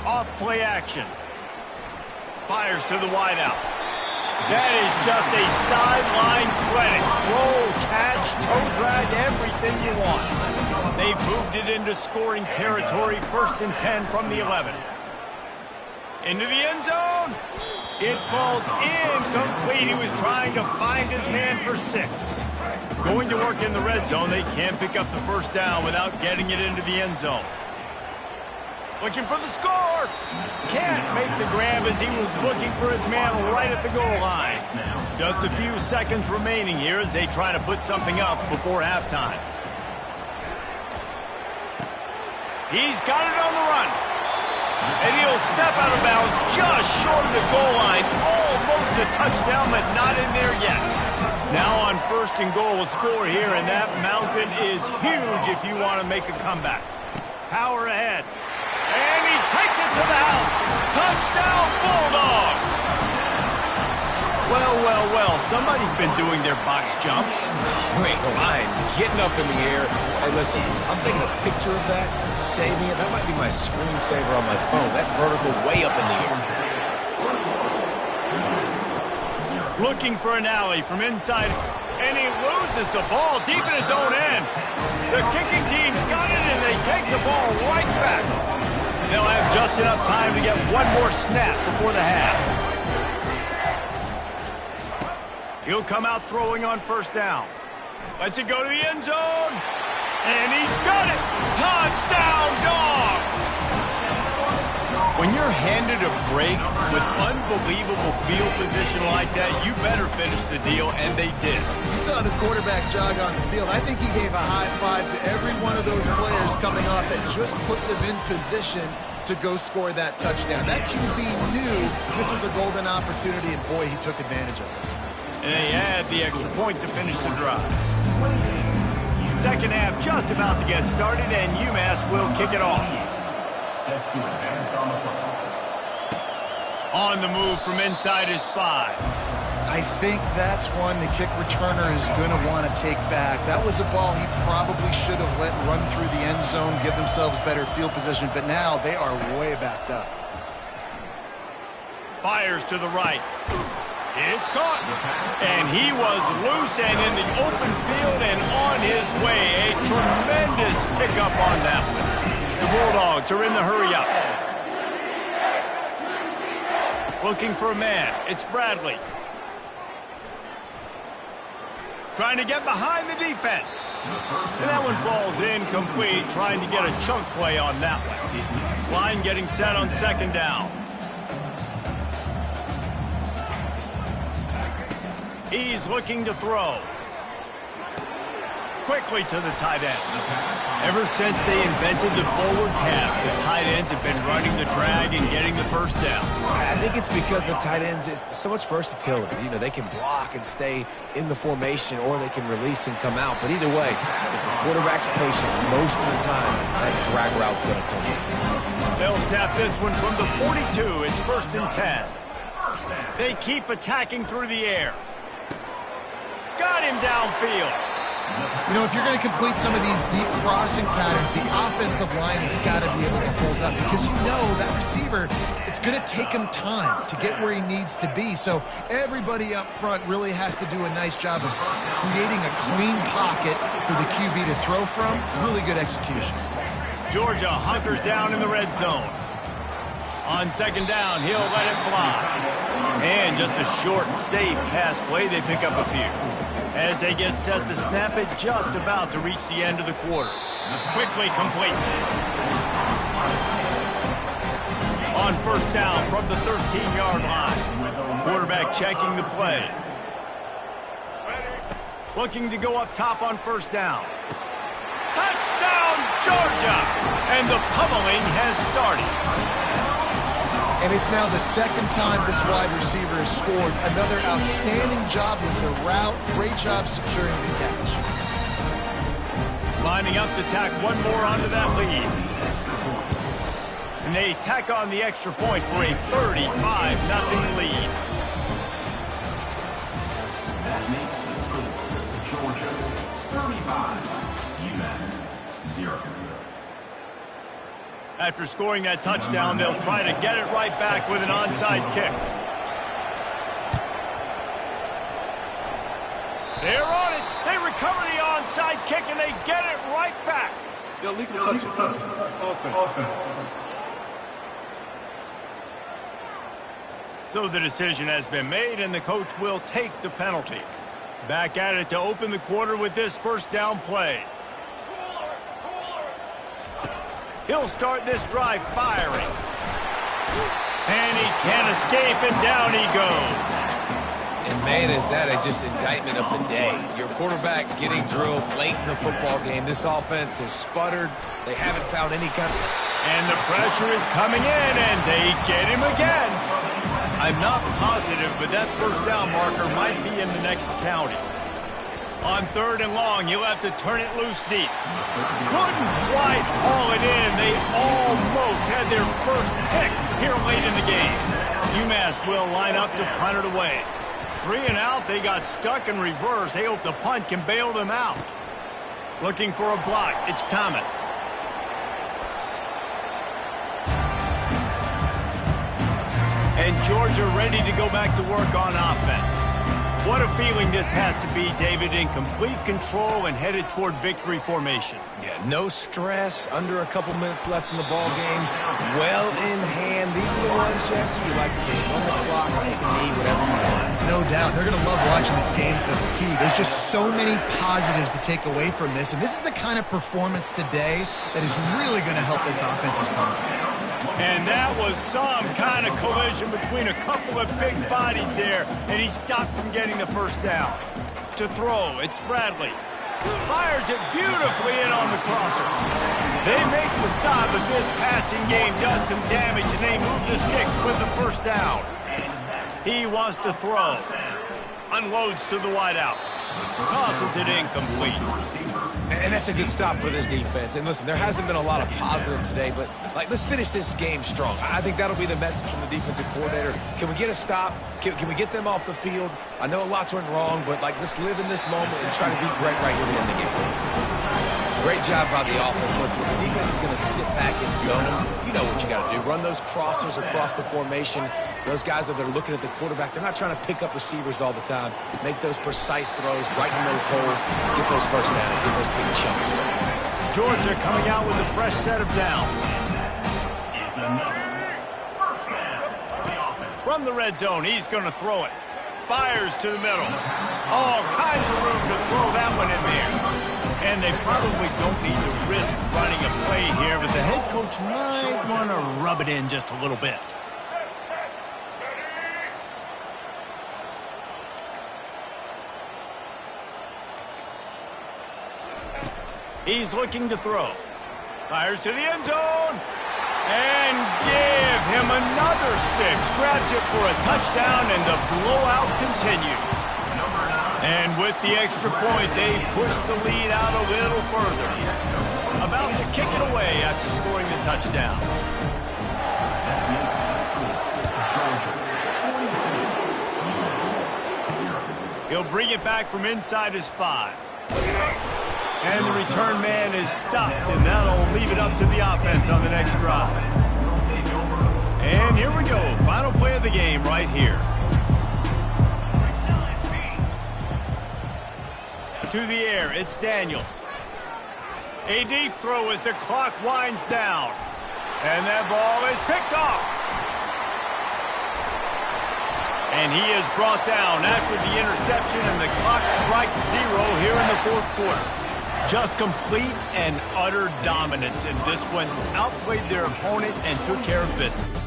Off play action. Fires to the wideout. That is just a sideline clinic. Roll, catch, toe drag, everything you want. They've moved it into scoring territory, 1st and 10 from the 11. Into the end zone. It falls incomplete. He was trying to find his man for 6. Going to work in the red zone. They can't pick up the 1st down without getting it into the end zone. Looking for the score. Can't make the grab as he was looking for his man right at the goal line. Just a few seconds remaining here as they try to put something up before halftime. He's got it on the run. And he'll step out of bounds just short of the goal line. Almost a touchdown, but not in there yet. Now on 1st and goal, a score here, and that mountain is huge if you want to make a comeback. Power ahead. And he takes it to the house. Touchdown, Bulldogs! Well, well, well, somebody's been doing their box jumps. You ain't lying. Getting up in the air. Hey, listen, I'm taking a picture of that, saving it. That might be my screensaver on my phone. That vertical way up in the air. Looking for an alley from inside, and he loses the ball deep in his own end. The kicking team's got it, and they take the ball right back. They'll have just enough time to get one more snap before the half. He'll come out throwing on 1st down. Lets it go to the end zone. And he's got it. Touchdown, Dogs! When you're handed a break with unbelievable field position like that, you better finish the deal, and they did. You saw the quarterback jog on the field. I think he gave a high five to every one of those players coming off that just put them in position to go score that touchdown. That QB knew this was a golden opportunity, and boy, he took advantage of it. And they add the extra point to finish the drive. 2nd half just about to get started, and UMass will kick it off. Set to advance on the football. On the move from inside his 5. I think that's one the kick returner is going to want to take back. That was a ball he probably should have let run through the end zone, give themselves better field position, but now they are way backed up. Fires to the right. It's caught. And he was loose and in the open field and on his way. A tremendous pickup on that one. The Bulldogs are in the hurry up. Looking for a man. It's Bradley. Trying to get behind the defense. And that one falls incomplete, trying to get a chunk play on that one. Line getting set on 2nd down. He's looking to throw. Quickly to the tight end. Ever since they invented the forward pass, the tight ends have been running the drag and getting the 1st down. I think it's because the tight ends is so much versatility. You know, they can block and stay in the formation, or they can release and come out. But either way, if the quarterback's patient, most of the time, that drag route's going to come in. They'll snap this one from the 42. It's 1st and 10. They keep attacking through the air. Got him downfield. You know, if you're going to complete some of these deep crossing patterns, the offensive line has got to be able to hold up, because you know that receiver, it's going to take him time to get where he needs to be. So everybody up front really has to do a nice job of creating a clean pocket for the QB to throw from. Really good execution. Georgia hunkers down in the red zone. On 2nd down, he'll let it fly. And just a short, safe pass play, they pick up a few. As they get set to snap it, just about to reach the end of the quarter. Quickly complete. On 1st down from the 13-yard line. Quarterback checking the play. Looking to go up top on 1st down. Touchdown, Georgia! And the pummeling has started. And it's now the 2nd time this wide receiver has scored. Another outstanding job with the route. Great job securing the catch. Lining up to tack one more onto that lead. And they tack on the extra point for a 35-0 lead. That makes the score. Georgia 35, UMass 0. After scoring that touchdown, they'll try to get it right back with an onside kick. They're on it. They recover the onside kick, and they get it right back. Illegal touch. Offense. So the decision has been made, and the coach will take the penalty. Back at it to open the quarter with this first down play. He'll start this drive firing. And he can't escape, and down he goes. And man, is that just indictment of the day. Your quarterback getting drilled late in the football game. This offense has sputtered. They haven't found any kind of... And the pressure is coming in, and they get him again. I'm not positive, but that first down marker might be in the next county. On 3rd and long, he'll have to turn it loose deep. Couldn't quite haul it in. They almost had their first pick here late in the game. UMass will line up to punt it away. 3 and out, they got stuck in reverse. They hope the punt can bail them out. Looking for a block, it's Thomas. And Georgia ready to go back to work on offense. What a feeling this has to be, David, in complete control and headed toward victory formation. Yeah, no stress, under a couple minutes left in the ball game, well in hand. These are the ones, Jesse, you like to just run the clock, take a knee, whatever you want. No doubt. They're going to love watching this game film, too. There's just so many positives to take away from this, and this is the kind of performance today that is really going to help this offense's confidence. And that was some kind of collision between a couple of big bodies there, and he stopped from getting the first down. To throw, it's Bradley. Fires it beautifully in on the crosser. They make the stop, but this passing game does some damage, and they move the sticks with the first down. He wants to throw. Unloads to the wideout. Tosses it incomplete. And that's a good stop for this defense. And listen, there hasn't been a lot of positive today, but let's finish this game strong. I think that'll be the message from the defensive coordinator. Can we get a stop? Can we get them off the field? I know lots went wrong, but let's live in this moment and try to be great right here at the end of the game. Great job by the offense. Listen, the defense is going to sit back in zone. You know what you got to do. Run those crossers across the formation. Those guys that are looking at the quarterback, they're not trying to pick up receivers all the time. Make those precise throws right in those holes. Get those first downs. Get those big chunks. Georgia coming out with a fresh set of downs. From the red zone, he's going to throw it. Fires to the middle. All kinds of room to throw that one in there. And they probably don't need to risk running a play here, but the head coach might want to rub it in just a little bit. He's looking to throw. Fires to the end zone. And give him another 6. Grabs it for a touchdown, and the blowout continues. And with the extra point, they push the lead out a little further. About to kick it away after scoring the touchdown. He'll bring it back from inside his 5. And the return man is stopped, and that'll leave it up to the offense on the next drive. And here we go. Final play of the game right here. To the air, it's Daniels. A deep throw as the clock winds down. And that ball is picked off. And he is brought down after the interception, and the clock strikes 0 here in the 4th quarter. Just complete and utter dominance in this one. Outplayed their opponent and took care of business.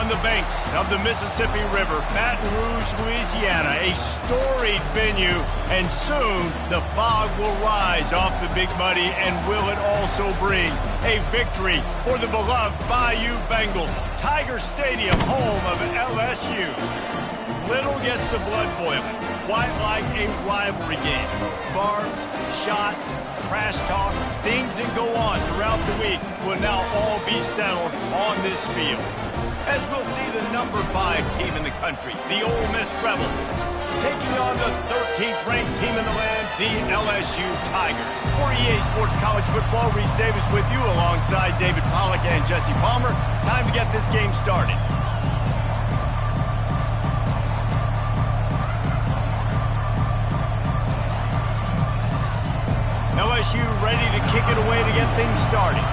on the banks of the Mississippi River, Baton Rouge, Louisiana, a storied venue, and soon the fog will rise off the Big Muddy, and will it also bring a victory for the beloved Bayou Bengals. Tiger Stadium, home of LSU. Little gets the blood boiling. Quite like a rivalry game. Barbs, shots, trash talk, things that go on throughout the week will now all be settled on this field. As we'll see the number 5 team in the country, the Ole Miss Rebels, taking on the 13th ranked team in the land, the LSU Tigers. For EA Sports College Football, Reese Davis with you alongside David Pollack and Jesse Palmer. Time to get this game started. LSU ready to kick it away to get things started.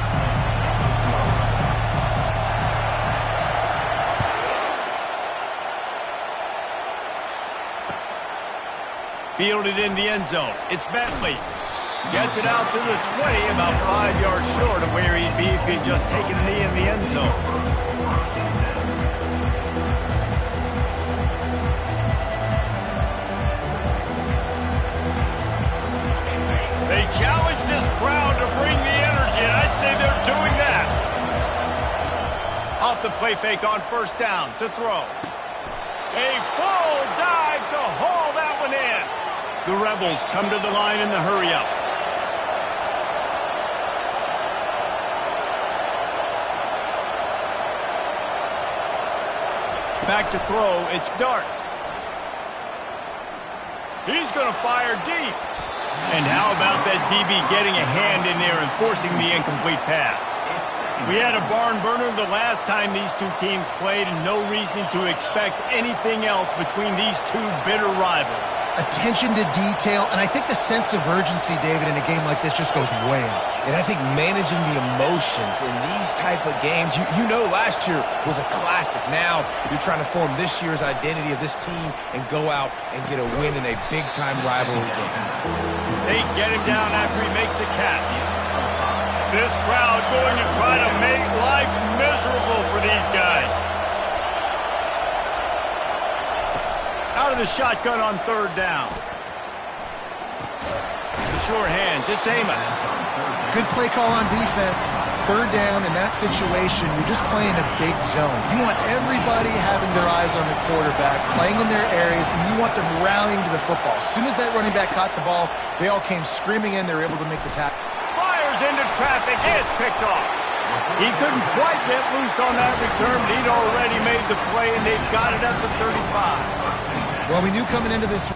Fielded in the end zone. It's Bentley. Gets it out to the 20, about 5 yards short of where he'd be if he'd just taken a knee in the end zone. They challenge this crowd to bring the energy, and I'd say they're doing that. Off the play fake on first down to throw. A full dive to haul that one in. The Rebels come to the line in the hurry-up. Back to throw, it's Dart. He's going to fire deep. And how about that DB getting a hand in there and forcing the incomplete pass? We had a barn burner the last time these two teams played, and no reason to expect anything else between these two bitter rivals. Attention to detail, and I think the sense of urgency, David, in a game like this just goes way up. And I think managing the emotions in these type of games, you know last year was a classic. Now you're trying to form this year's identity of this team and go out and get a win in a big-time rivalry game. They get him down after he makes a catch. This crowd going to try to make life miserable for these guys. Out of the shotgun on third down. The sure hands, it's Amos. Good play call on defense. Third down in that situation, you're just playing a big zone. You want everybody having their eyes on the quarterback, playing in their areas, and you want them rallying to the football. As soon as that running back caught the ball, they all came screaming in. They were able to make the tackle. Fires into traffic. It's picked off. He couldn't quite get loose on that return, but he'd already made the play, and they've got it at the 35. Well, we knew coming into this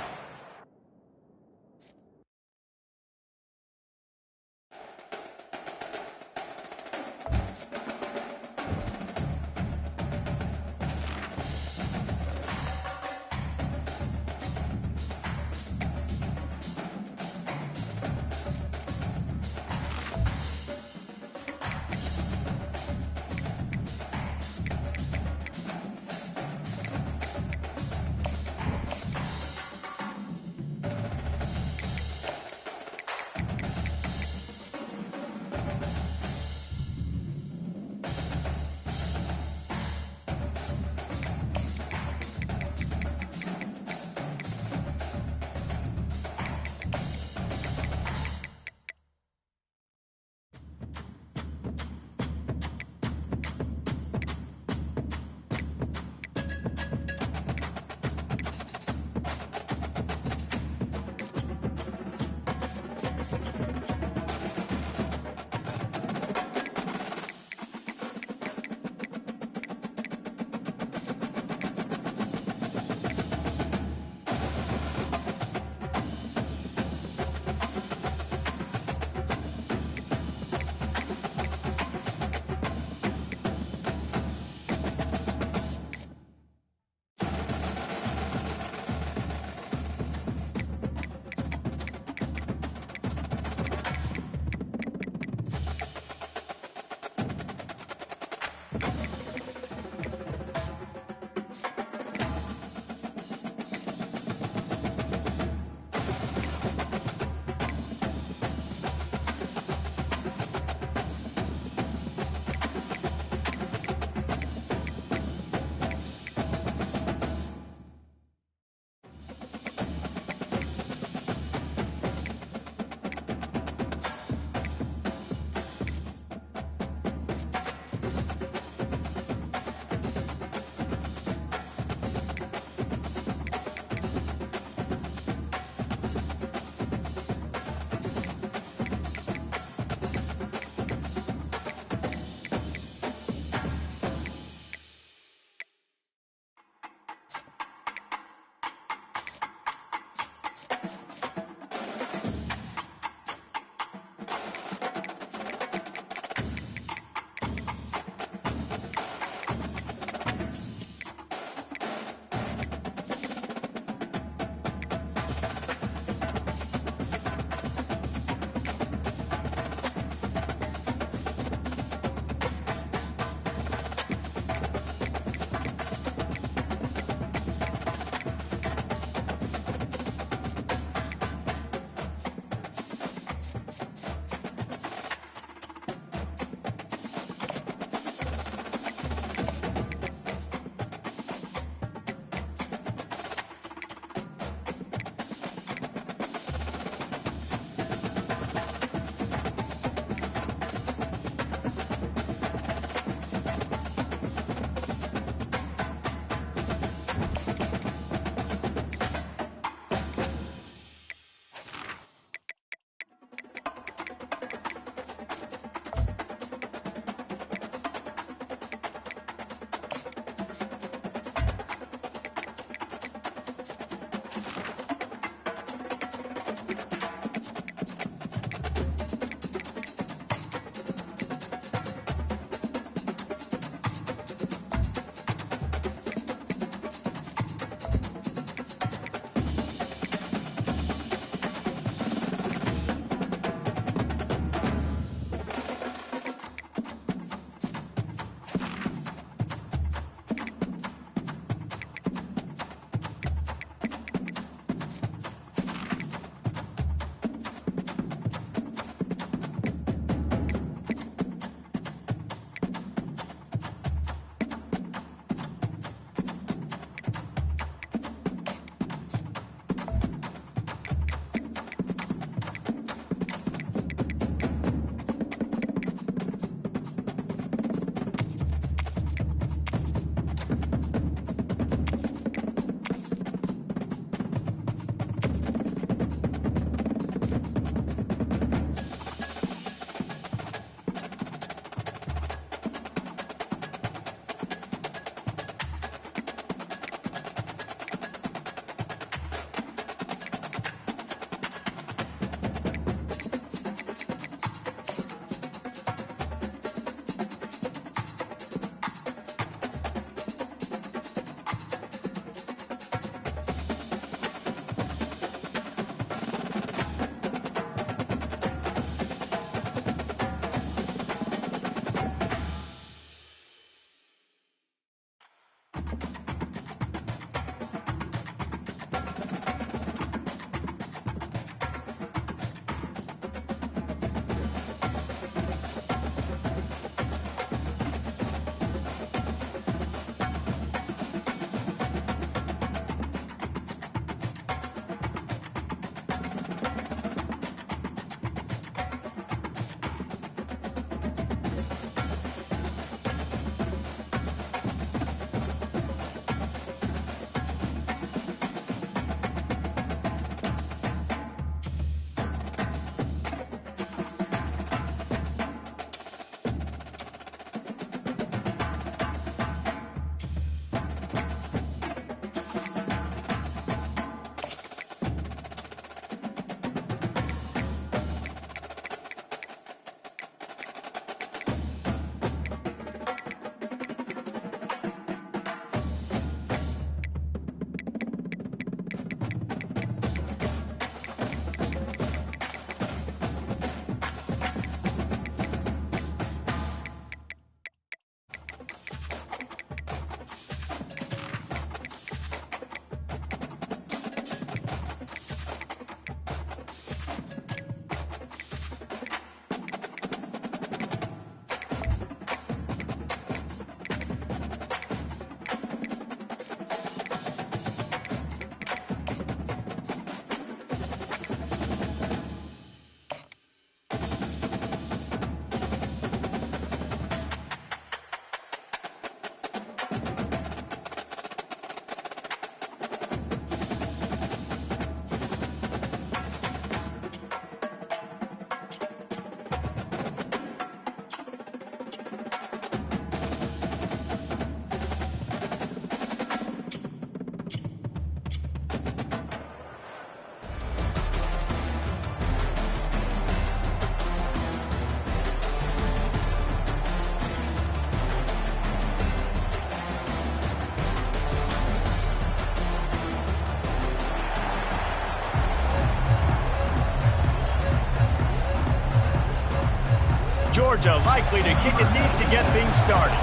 Georgia likely to kick it deep to get things started.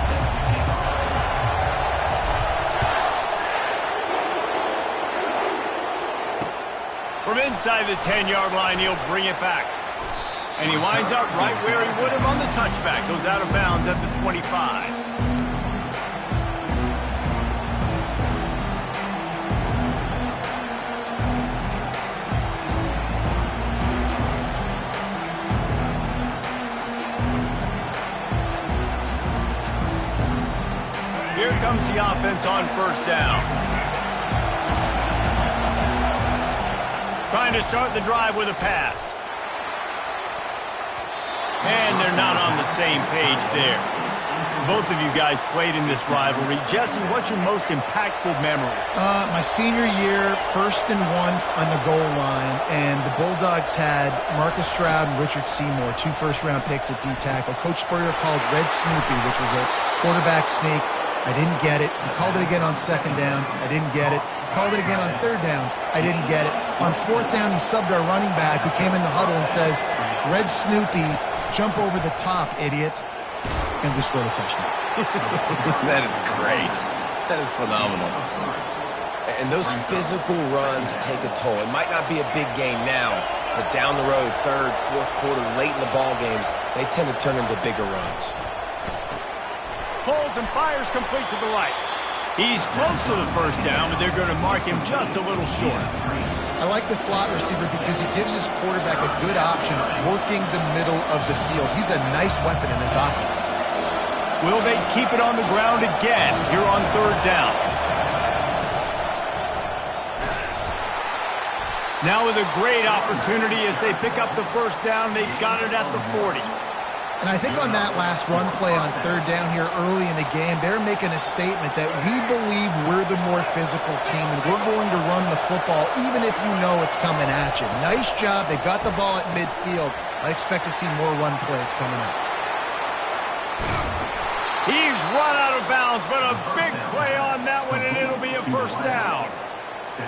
From inside the 10-yard line, he'll bring it back. And he winds up right where he would have on the touchback. Goes out of bounds at the 25. Here comes the offense on first down. Trying to start the drive with a pass. And they're not on the same page there. Both of you guys played in this rivalry. Jesse, what's your most impactful memory? My senior year, 1st and 1 on the goal line, and the Bulldogs had Marcus Stroud and Richard Seymour, 2 first-round picks at D-tackle. Coach Spurrier called Red Snoopy, which was a quarterback sneak. I didn't get it. He called it again on 2nd down. I didn't get it. Called it again on 3rd down. I didn't get it. On 4th down, he subbed our running back, who came in the huddle and says, Red Snoopy, jump over the top, idiot. And we scored a touchdown. That is great. That is phenomenal. And those physical runs take a toll. It might not be a big game now, but down the road, 3rd, 4th quarter, late in the ball games, they tend to turn into bigger runs. Holds and fires complete to the right. He's close to the first down, but they're going to mark him just a little short. I like the slot receiver because he gives his quarterback a good option working the middle of the field. He's a nice weapon in this offense. Will they keep it on the ground again here on 3rd down? Now with a great opportunity as they pick up the first down, they've got it at the 40. And I think on that last run play on 3rd down here early in the game, they're making a statement that we believe we're the more physical team and we're going to run the football even if you know it's coming at you. Nice job. They got the ball at midfield. I expect to see more run plays coming up. He's run out of bounds, but a big play on that one, and it'll be a first down.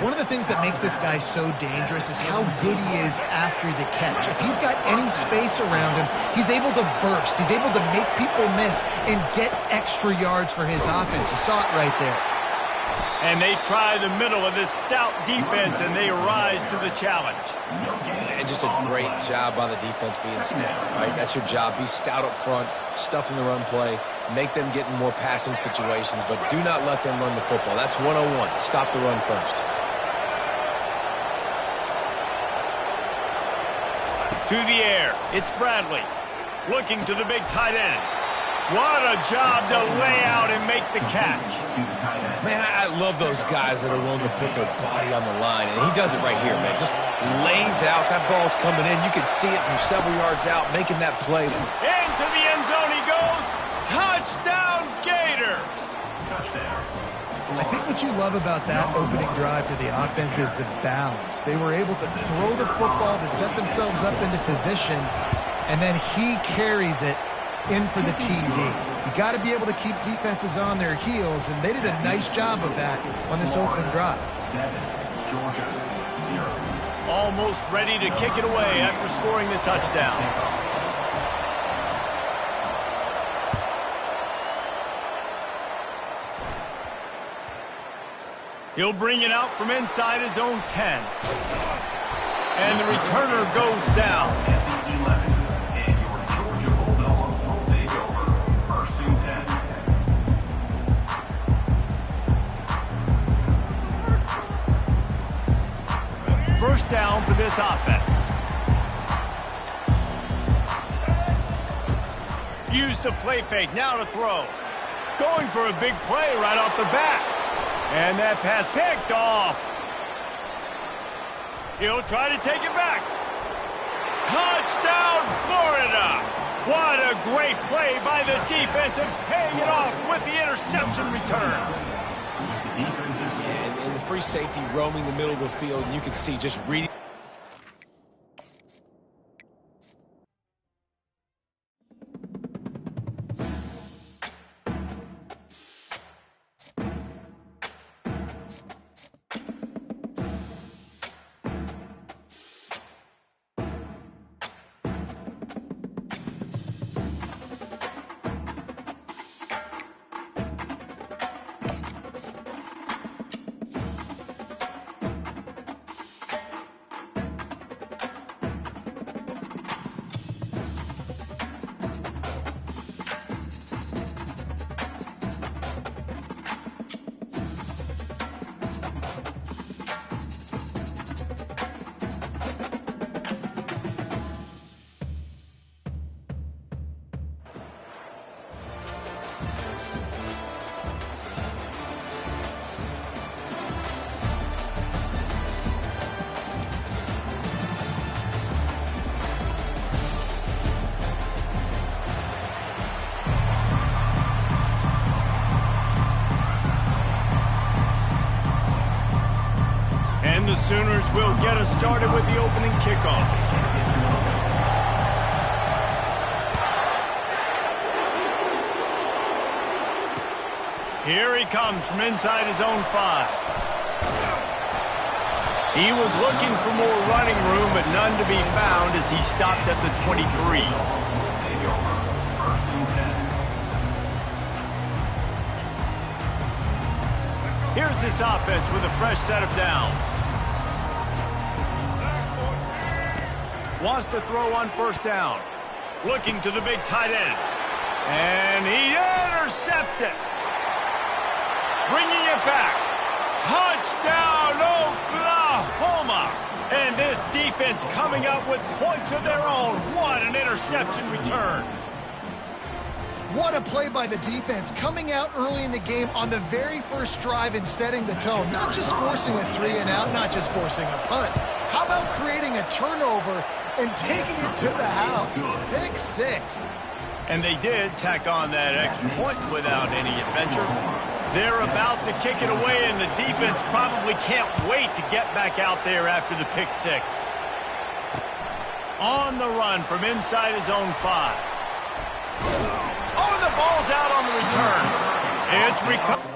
One of the things that makes this guy so dangerous is how good he is after the catch. If he's got any space around him, he's able to burst. He's able to make people miss and get extra yards for his offense. You saw it right there. And they try the middle of this stout defense, and they rise to the challenge. And just a great job by the defense being stout, right? That's your job. Be stout up front, stuff in the run play, make them get in more passing situations, but do not let them run the football. That's 101. Stop the run first. To the air, it's Bradley, looking to the big tight end. What a job to lay out and make the catch. Man, I love those guys that are willing to put their body on the line, and he does it right here, man. Just lays out. That ball's coming in. You can see it from several yards out, making that play. Into the end zone he goes. Touchdown, Gators. I think what you love about that opening drive for the offense is the balance. They were able to throw the football to set themselves up into position, and then he carries it in for the TD. You got to be able to keep defenses on their heels, and they did a nice job of that on this opening drive. Almost ready to kick it away after scoring the touchdown. He'll bring it out from inside his own 10. And the returner goes down. And your Georgia Bulldogs will take over. 1st and 10. First down for this offense. Use the play fake, now to throw. Going for a big play right off the bat. And that pass picked off. He'll try to take it back. Touchdown, Florida! What a great play by the defense and paying it off with the interception return. And the free safety roaming the middle of the field, and you can see just reading. And the Sooners will get us started with the opening kickoff. Here he comes from inside his own 5. He was looking for more running room, but none to be found as he stopped at the 23. Here's this offense with a fresh set of downs. Wants to throw on first down. Looking to the big tight end. And he intercepts it. Bringing it back. Touchdown, Oklahoma! And this defense coming up with points of their own. What an interception return. What a play by the defense, coming out early in the game on the very first drive and setting the tone. Not just forcing a 3 and out, not just forcing a punt. How about creating a turnover and taking it to the house? Pick 6. And they did tack on that extra point without any adventure. They're about to kick it away, and the defense probably can't wait to get back out there after the pick 6. On the run from inside his own 5. Oh, and the ball's out on the return. It's recovered.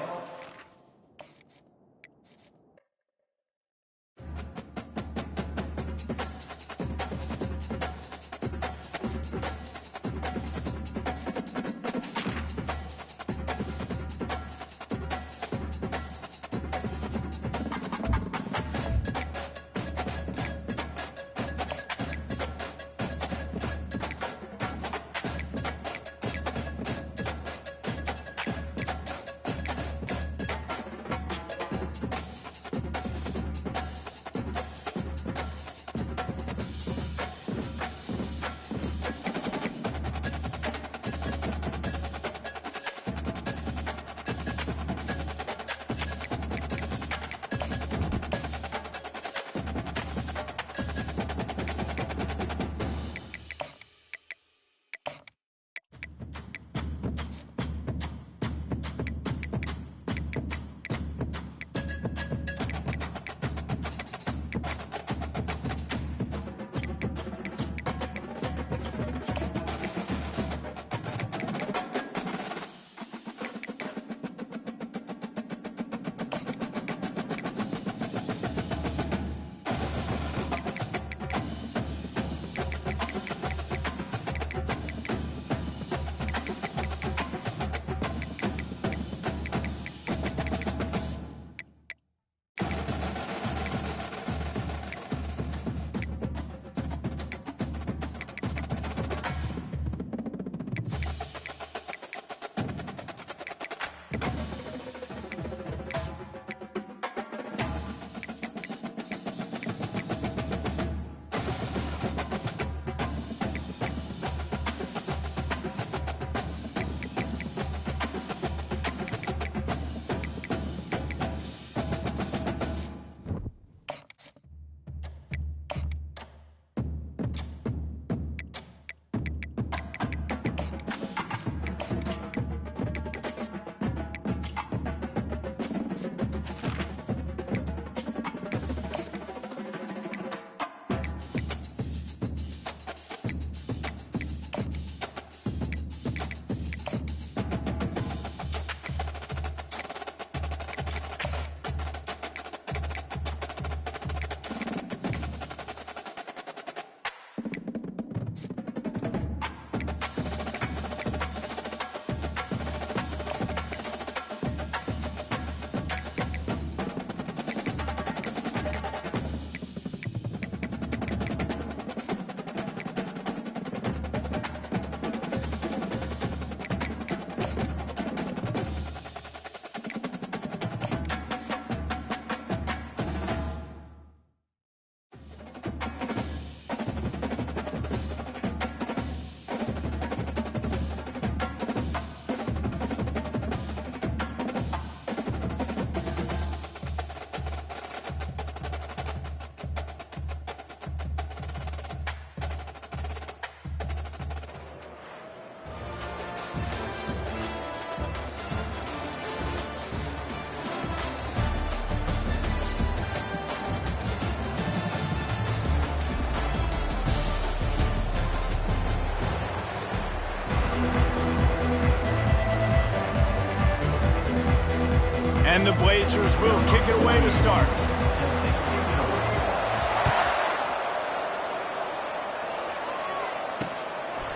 Blazers will kick it away to start.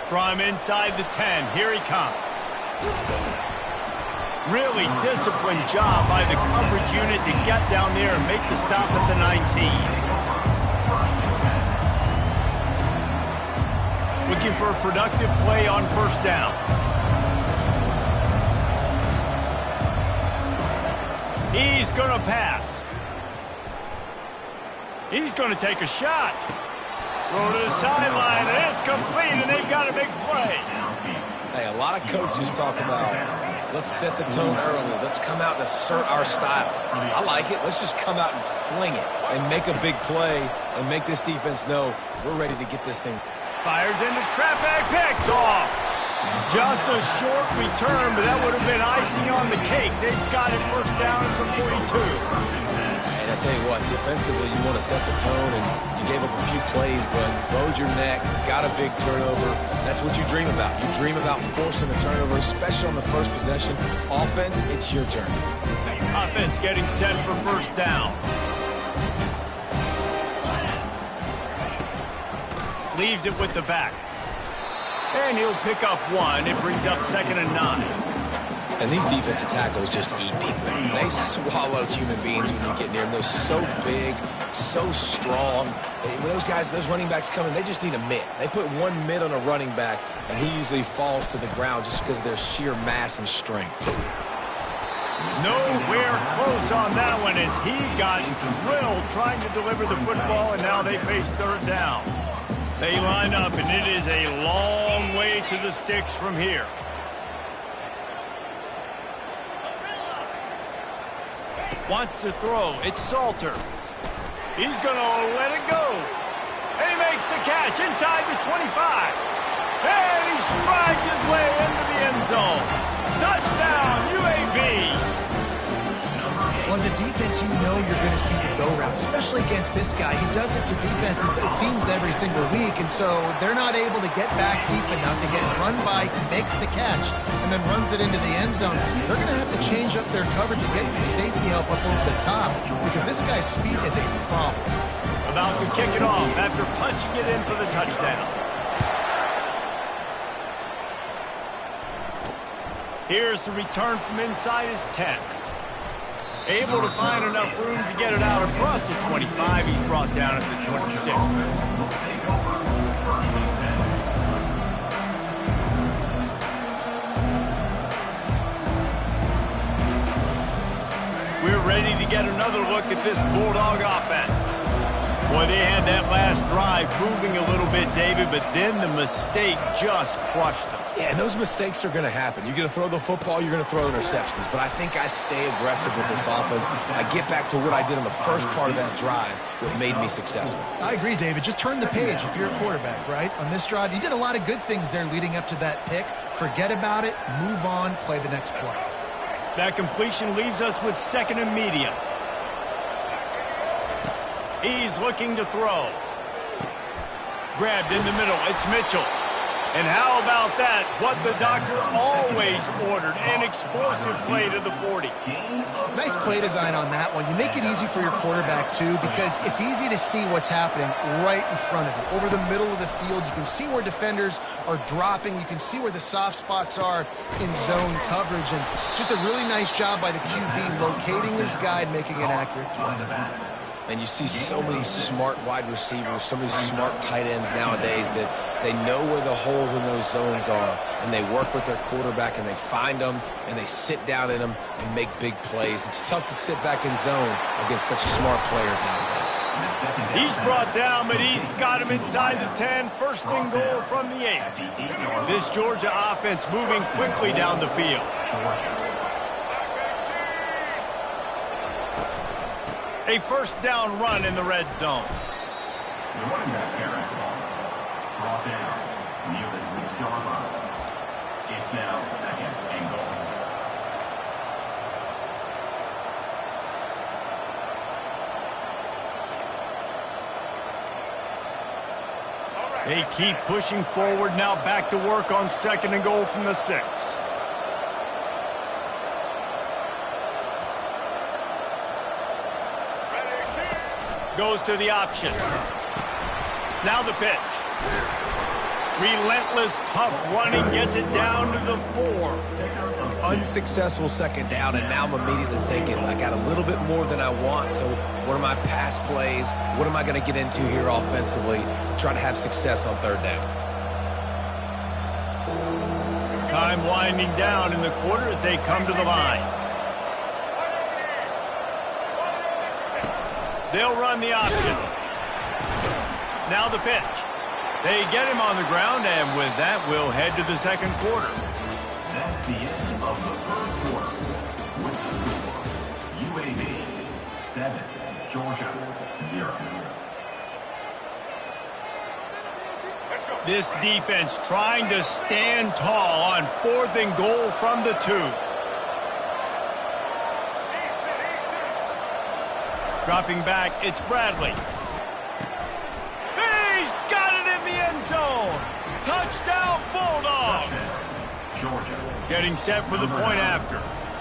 From inside the 10, here he comes. Really disciplined job by the coverage unit to get down there and make the stop at the 19. Looking for a productive play on first down. He's going to pass. He's going to take a shot. Throw to the sideline, and it's complete, and they've got a big play. Hey, a lot of coaches talk about, let's set the tone early. Let's come out and assert our style. I like it. Let's just come out and fling it and make a big play and make this defense know we're ready to get this thing. Fires into traffic, picked off. Just a short return, but that would have been icing on the cake. They've got it first down at the 42. And I tell you what, defensively, you want to set the tone, and you gave up a few plays, but bowed your neck, got a big turnover. That's what you dream about. You dream about forcing a turnover, especially on the first possession. Offense, it's your turn. Offense getting set for first down. Leaves it with the back. And he'll pick up one. It brings up 2nd and 9. And these defensive tackles just eat people. They swallow human beings when you get near them. They're so big, so strong. When those guys, those running backs come in, they just need a mitt. They put one mitt on a running back, and he usually falls to the ground just because of their sheer mass and strength. Nowhere close on that one as he got drilled trying to deliver the football, and now they face third down. They line up, and it is a long way to the sticks from here. Wants to throw. It's Salter. He's going to let it go. And he makes the catch inside the 25. And he strides his way into the end zone. Touchdown, UAB. Well, as a defense, you know you're going to see the go route, especially against this guy. He does it to defenses, it seems, every single week, and so they're not able to get back deep enough to get run by. He makes the catch and then runs it into the end zone. They're going to have to change up their coverage and get some safety help up over the top because this guy's speed is a problem. About to kick it off after punching it in for the touchdown. Here's the return from inside his 10. Able to find enough room to get it out across the 25. He's brought down at the 26. We're ready to get another look at this Bulldog offense. Boy, they had that last drive moving a little bit, David, but then the mistake just crushed them. Yeah, and those mistakes are going to happen. You're going to throw the football, you're going to throw interceptions. But I think I stay aggressive with this offense. I get back to what I did on the first part of that drive, what made me successful. I agree, David. Just turn the page if you're a quarterback, right? On this drive, you did a lot of good things there leading up to that pick. Forget about it, move on, play the next play. That completion leaves us with 2nd and medium. He's looking to throw. Grabbed in the middle. It's Mitchell. And how about that? What the doctor always ordered. An explosive play to the 40. Nice play design on that one. You make it easy for your quarterback, too, because it's easy to see what's happening right in front of you. Over the middle of the field, you can see where defenders are dropping. You can see where the soft spots are in zone coverage. And just a really nice job by the QB locating his guy and making an accurate throw. And you see so many smart wide receivers, so many smart tight ends nowadays that they know where the holes in those zones are, and they work with their quarterback, and they find them, and they sit down in them and make big plays. It's tough to sit back in zone against such smart players nowadays. He's brought down, but he's got him inside the 10. 1st and goal from the 8. This Georgia offense moving quickly down the field. A 1st down run in the red zone. The running back here at the ball. Brought down near the 6-yard line. It's now 2nd and goal. They keep pushing forward. Now back to work on 2nd and goal from the 6. Goes to the option. Now the pitch. Relentless, tough running gets it down to the 4. Unsuccessful second down, and now I'm immediately thinking, I got a little bit more than I want, so what are my pass plays? What am I going to get into here offensively to try to have success on third down? Time winding down in the quarter as they come to the line. They'll run the option. Now the pitch. They get him on the ground, and with that, we'll head to the second quarter. That's the end of the third quarter. With the score, UAB 7, Georgia 0. This defense trying to stand tall on 4th and goal from the 2. Dropping back, it's Bradley. He's got it in the end zone. Touchdown, Bulldogs. Georgia. Getting set for the point after.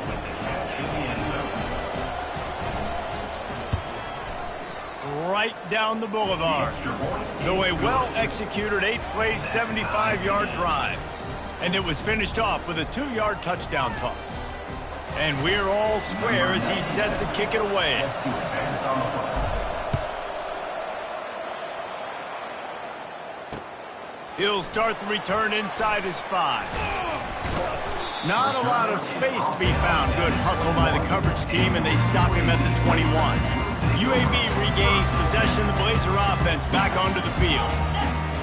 With the catch in the end zone. Right down the boulevard. So a well-executed 8-play, 75-yard drive. And it was finished off with a 2-yard touchdown toss. And we're all square as he's set to kick it away. He'll start the return inside his 5. Not a lot of space to be found. Good hustle by the coverage team, and they stop him at the 21. UAB regains possession of the Blazer offense back onto the field.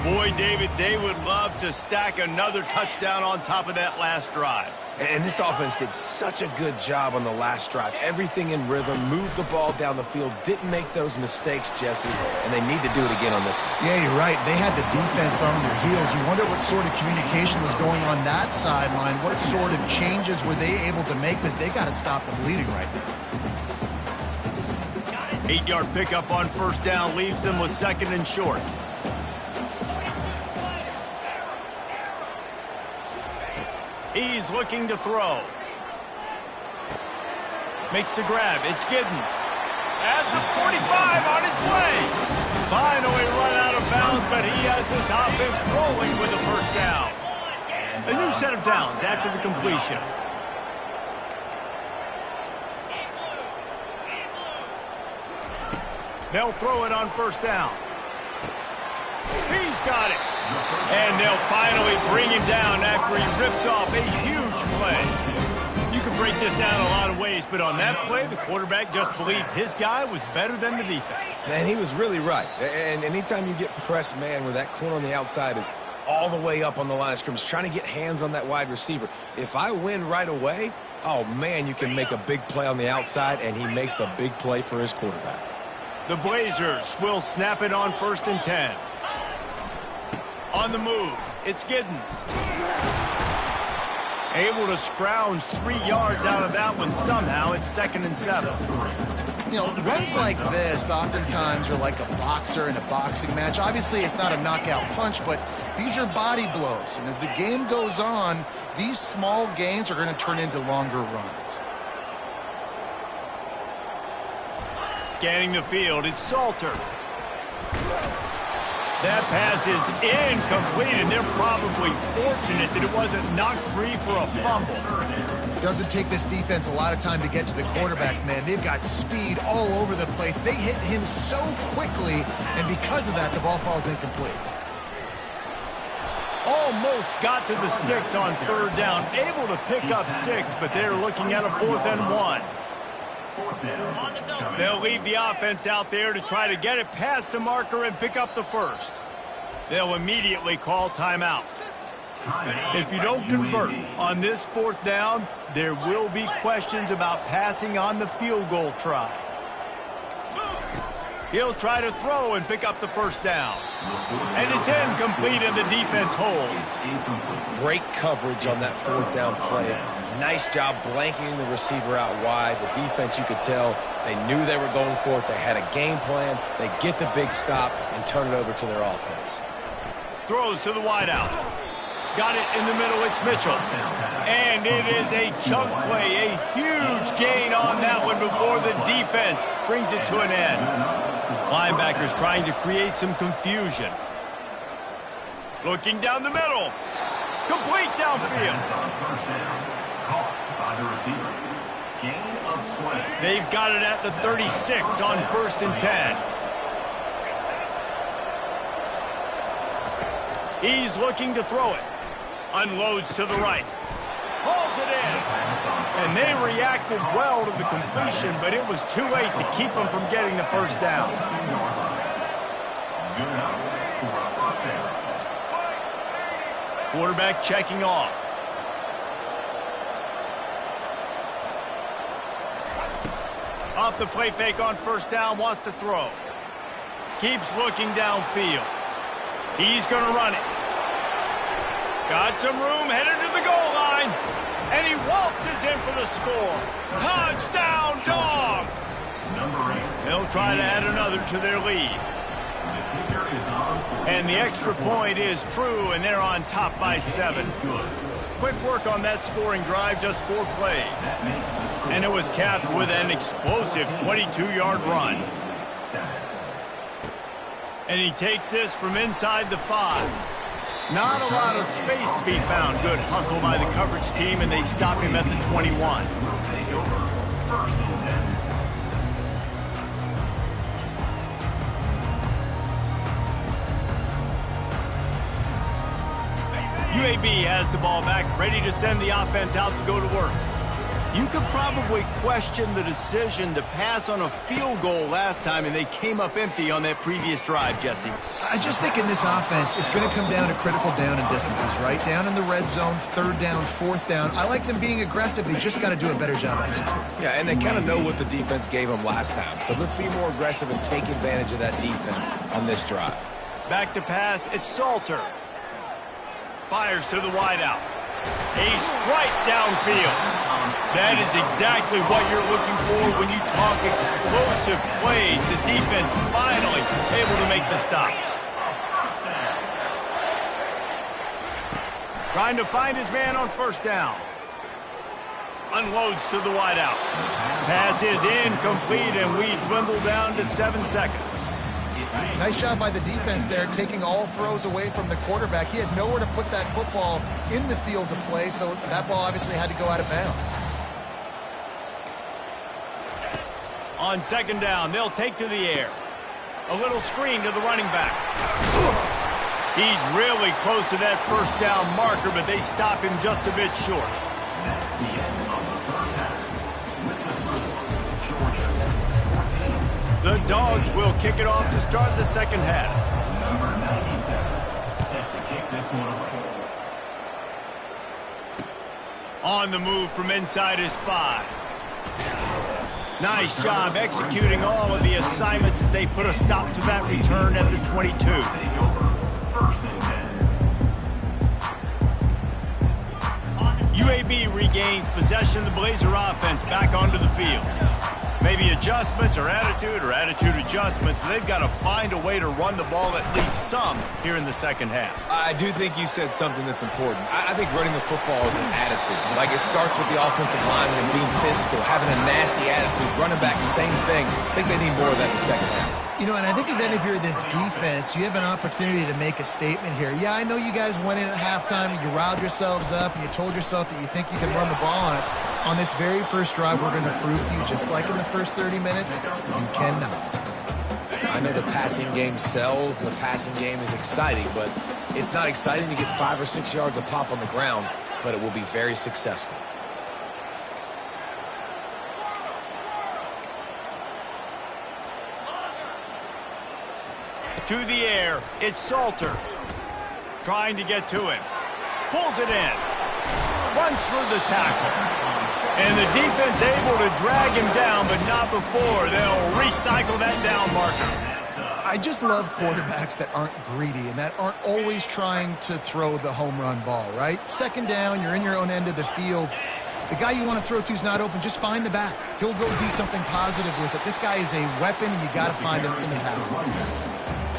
Boy, David, they would love to stack another touchdown on top of that last drive. And this offense did such a good job on the last drive. Everything in rhythm, moved the ball down the field, didn't make those mistakes, Jesse, and they need to do it again on this one. Yeah, you're right. They had the defense on their heels. You wonder what sort of communication was going on that sideline. What sort of changes were they able to make, because they got to stop the bleeding right now. 8-yard pickup on first down leaves them with 2nd and short. He's looking to throw. Makes the grab. It's Giddens. At the 45 on his way. Finally run out of bounds, but he has this offense rolling with a first down. A new set of downs after the completion. They'll throw it on first down. He's got it. And they'll finally bring him down after he rips off a huge play. You can break this down a lot of ways, but on that play, the quarterback just believed his guy was better than the defense. Man, he was really right. And anytime you get pressed, man, where that corner on the outside is all the way up on the line of scrimmage, trying to get hands on that wide receiver. If I win right away, oh, man, you can make a big play on the outside, and he makes a big play for his quarterback. The Blazers will snap it on 1st and 10. On the move, it's Giddens. Able to scrounge 3 yards out of that one somehow. It's 2nd and 7. You know, runs like this oftentimes are like a boxer in a boxing match. Obviously, it's not a knockout punch, but these are body blows. And as the game goes on, these small gains are going to turn into longer runs. Scanning the field, it's Salter. That pass is incomplete, and they're probably fortunate that it wasn't knocked free for a fumble. It doesn't take this defense a lot of time to get to the quarterback, man. They've got speed all over the place. They hit him so quickly, and because of that, the ball falls incomplete. Almost got to the sticks on 3rd down. Able to pick up 6, but they're looking at a 4th and 1. They'll leave the offense out there to try to get it past the marker and pick up the first. They'll immediately call timeout. If you don't convert on this 4th down, there will be questions about passing on the field goal try. He'll try to throw and pick up the first down. And it's incomplete, and the defense holds. Great coverage on that 4th down play. Nice job blanketing the receiver out wide. The defense, you could tell, they knew they were going for it. They had a game plan. They get the big stop and turn it over to their offense. Throws to the wideout. Got it in the middle. It's Mitchell. And it is a chunk play. A huge gain on that one before the defense brings it to an end. Linebackers trying to create some confusion. Looking down the middle. Complete downfield. On first down. Caught by the receiver. Gain of 20. They've got it at the 36 on 1st and 10. He's looking to throw it. Unloads to the right. Hauls it in. And they reacted well to the completion, but it was too late to keep them from getting the first down. Good enough for a first down. Quarterback checking off. Off the play fake on 1st down, wants to throw. Keeps looking downfield. He's going to run it. Got some room, headed to the goal line. And he waltzes in for the score. Touchdown, Dogs! Number 8. They'll try to add another to their lead. The kicker is on for And the extra point is true, and they're on top by 7. good. Quick work on that scoring drive, just 4 plays. That makes the score And it was capped with an explosive 22-yard run. 7. And he takes this from inside the 5. Not a lot of space to be found. Good hustle by the coverage team, and they stop him at the 21. Will take over. First and 10. UAB has the ball back, ready to send the offense out to go to work. You could probably question the decision to pass on a field goal last time, and they came up empty on that previous drive, Jesse. I just think in this offense, it's going to come down to critical down and distances, right? Down in the red zone, 3rd down, 4th down. I like them being aggressive. They just got to do a better job executing. Yeah, and they kind of know what the defense gave them last time. So let's be more aggressive and take advantage of that defense on this drive. Back to pass, it's Salter. Fires to the wideout. A strike downfield. That is exactly what you're looking for when you talk explosive plays. The defense finally able to make the stop. Trying to find his man on 1st down. Unloads to the wideout. Pass is incomplete, and we dwindle down to 7 seconds. Nice job by the defense there, taking all throws away from the quarterback. He had nowhere to put that football in the field to play, so that ball obviously had to go out of bounds. On 2nd down, they'll take to the air. A little screen to the running back. He's really close to that 1st down marker, but they stop him just a bit short. That's the end of the first half. With the score, Georgia 14. The Dogs will kick it off to start the 2nd half. Number 97 set to kick this one away. On the move from inside his 5. Nice job executing all of the assignments as they put a stop to that return at the 22. Take over. First and 10. UAB regains possession of the Blazer offense back onto the field. Maybe adjustments or attitude adjustments, but they've got to find a way to run the ball at least some here in the 2nd half. I do think you said something that's important. I think running the football is an attitude. Like, it starts with the offensive lineman and being physical, having a nasty attitude. Running back, same thing. I think they need more of that in the 2nd half. You know, and I think even if you're this defense, you have an opportunity to make a statement here. Yeah, I know you guys went in at halftime and you riled yourselves up and you told yourself that you think you can run the ball on us. On this very first drive, we're going to prove to you, just like in the first 30 minutes, you cannot. I know the passing game sells and the passing game is exciting, but it's not exciting to get 5 or 6 yards of pop on the ground, but it will be very successful. To the air, it's Salter. Trying to get to him. Pulls it in. Runs for the tackle. And the defense able to drag him down, but not before. They'll recycle that down marker. I just love quarterbacks that aren't greedy and that aren't always trying to throw the home run ball, right? 2nd down, you're in your own end of the field. The guy you want to throw to is not open. Just find the back. He'll go do something positive with it. This guy is a weapon, and you got to find him in the passing game.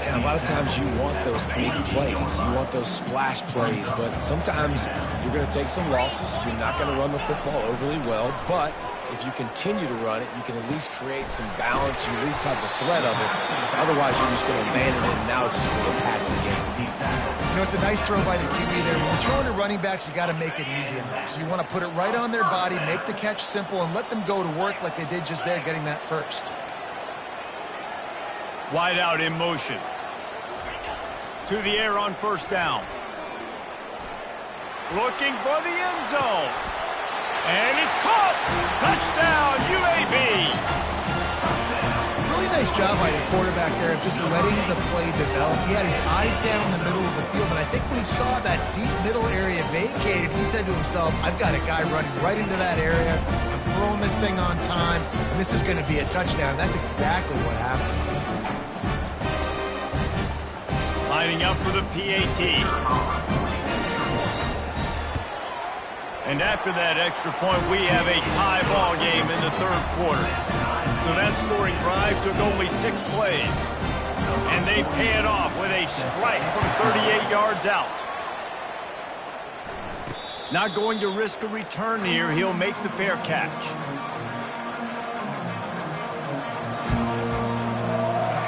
And a lot of times you want those big plays. You want those splash plays. But sometimes you're going to take some losses. You're not going to run the football overly well. But If you continue to run it, you can at least create some balance. You at least have the threat of it. Otherwise, you're just going to abandon it, and now it's just going to be a passing game. You know, it's a nice throw by the QB there. When you're throwing to running backs, you got to make it easy on them. So you want to put it right on their body, make the catch simple, and let them go to work like they did just there, getting that first. Wide out in motion. To the air on first down. Looking for the end zone. And it's caught! Touchdown, UAB! Really nice job by the quarterback there of just letting the play develop. He had his eyes down in the middle of the field, and I think when he saw that deep middle area vacated, he said to himself, I've got a guy running right into that area. I'm throwing this thing on time, and this is going to be a touchdown. That's exactly what happened. Lining up for the PAT. And after that extra point, we have a tie ball game in the third quarter. So that scoring drive took only 6 plays. And they pay it off with a strike from 38 yards out. Not going to risk a return here. He'll make the fair catch.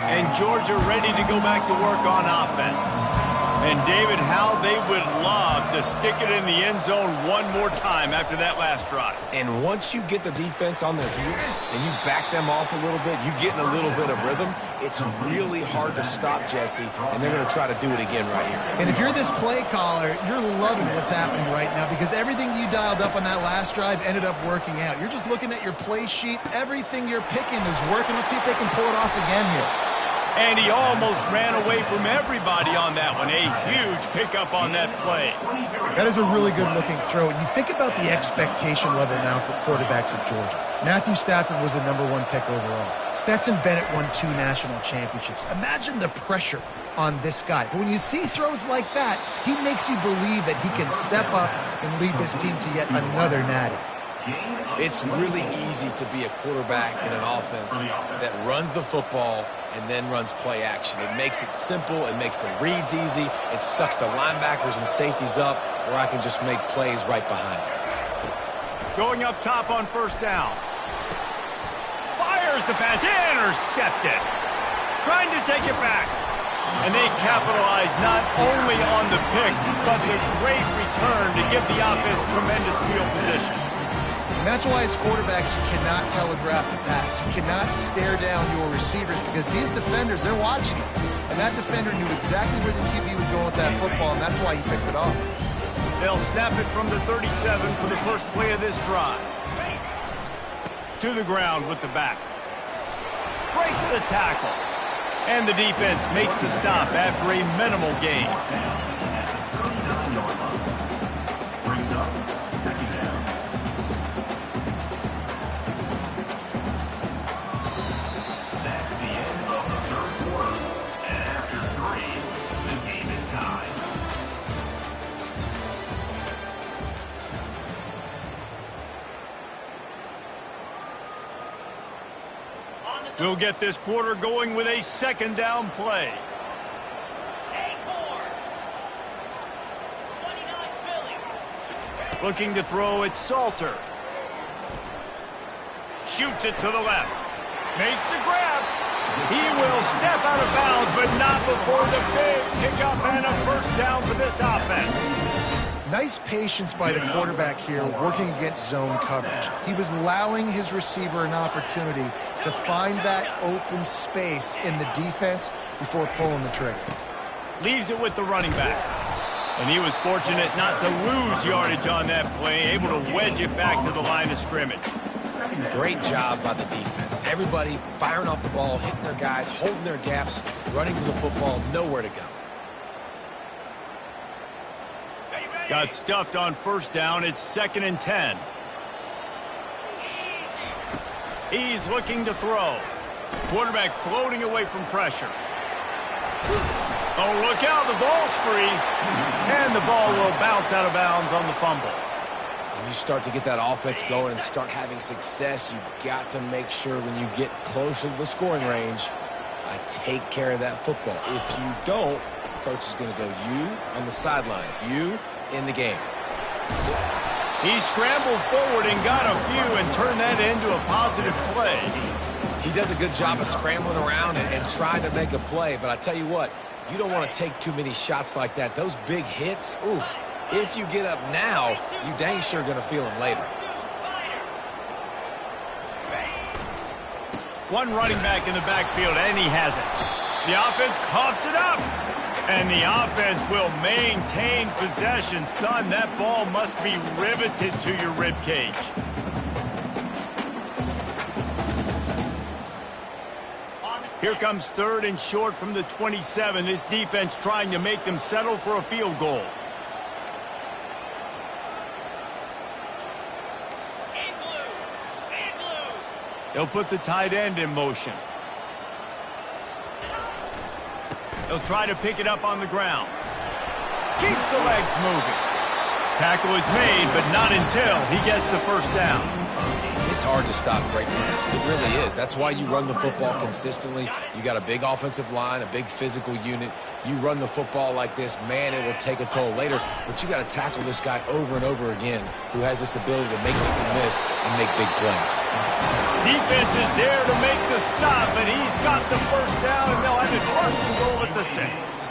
And Georgia ready to go back to work on offense. And, David, how they would love to stick it in the end zone one more time after that last drive. And once you get the defense on their heels and you back them off a little bit, you get in a little bit of rhythm, it's really hard to stop, Jesse, and they're going to try to do it again right here. And if you're this play caller, you're loving what's happening right now because everything you dialed up on that last drive ended up working out. You're just looking at your play sheet. Everything you're picking is working. Let's see if they can pull it off again here. And he almost ran away from everybody on that one. A huge pickup on that play. That is a really good-looking throw. And you think about the expectation level now for quarterbacks at Georgia. Matthew Stafford was the #1 pick overall. Stetson Bennett won 2 national championships. Imagine the pressure on this guy. But when you see throws like that, he makes you believe that he can step up and lead this team to yet another natty. It's really easy to be a quarterback in an offense that runs the football and then runs play action. It makes it simple. It makes the reads easy. It sucks the linebackers and safeties up where I can just make plays right behind them. Going up top on first down. Fires the pass. Intercepted. Trying to take it back. And they capitalize not only on the pick, but the great return to give the offense tremendous field position. And that's why as quarterbacks, you cannot telegraph the pass. You cannot stare down your receivers because these defenders, they're watching it. And that defender knew exactly where the QB was going with that football, and that's why he picked it off. They'll snap it from the 37 for the first play of this drive. To the ground with the back. Breaks the tackle. And the defense makes the stop after a minimal gain. Brings up second down. That's the end of the third quarter. And after 3, the game is tied. We'll get this quarter going with a second down play. Looking to throw it, Salter. Shoots it to the left. Makes the grab. He will step out of bounds, but not before the big pickup and a first down for this offense. Nice patience by the quarterback here working against zone coverage. He was allowing his receiver an opportunity to find that open space in the defense before pulling the trigger. Leaves it with the running back. And he was fortunate not to lose yardage on that play, able to wedge it back to the line of scrimmage. Great job by the defense. Everybody firing off the ball, hitting their guys, holding their gaps, running to the football, nowhere to go. Got stuffed on first down. It's 2nd and 10. He's looking to throw. Quarterback floating away from pressure. Oh, look out. The ball's free. And the ball will bounce out of bounds on the fumble. When you start to get that offense going and start having success, you've got to make sure when you get closer to the scoring range, I take care of that football. If you don't, coach is going to go, you on the sideline, you in the game. He scrambled forward and got a few and turned that into a positive play. He does a good job of scrambling around and trying to make a play, but I tell you what, you don't want to take too many shots like that. Those big hits, oof, if you get up now, you dang sure going to feel them later. One running back in the backfield, and he has it. The offense coughs it up. And the offense will maintain possession. Son, that ball must be riveted to your ribcage. Here comes 3rd and short from the 27. This defense trying to make them settle for a field goal. They'll put the tight end in motion. He'll try to pick it up on the ground. Keeps the legs moving. Tackle is made, but not until he gets the first down. It's hard to stop great runs. It really is. That's why you run the football consistently. You got a big offensive line, a big physical unit. You run the football like this, man, it will take a toll later. But you got to tackle this guy over and over again who has this ability to make people miss and make big plays. Defense is there to make the stop, and he's got the first down, and they'll have it 1st and goal at the 6.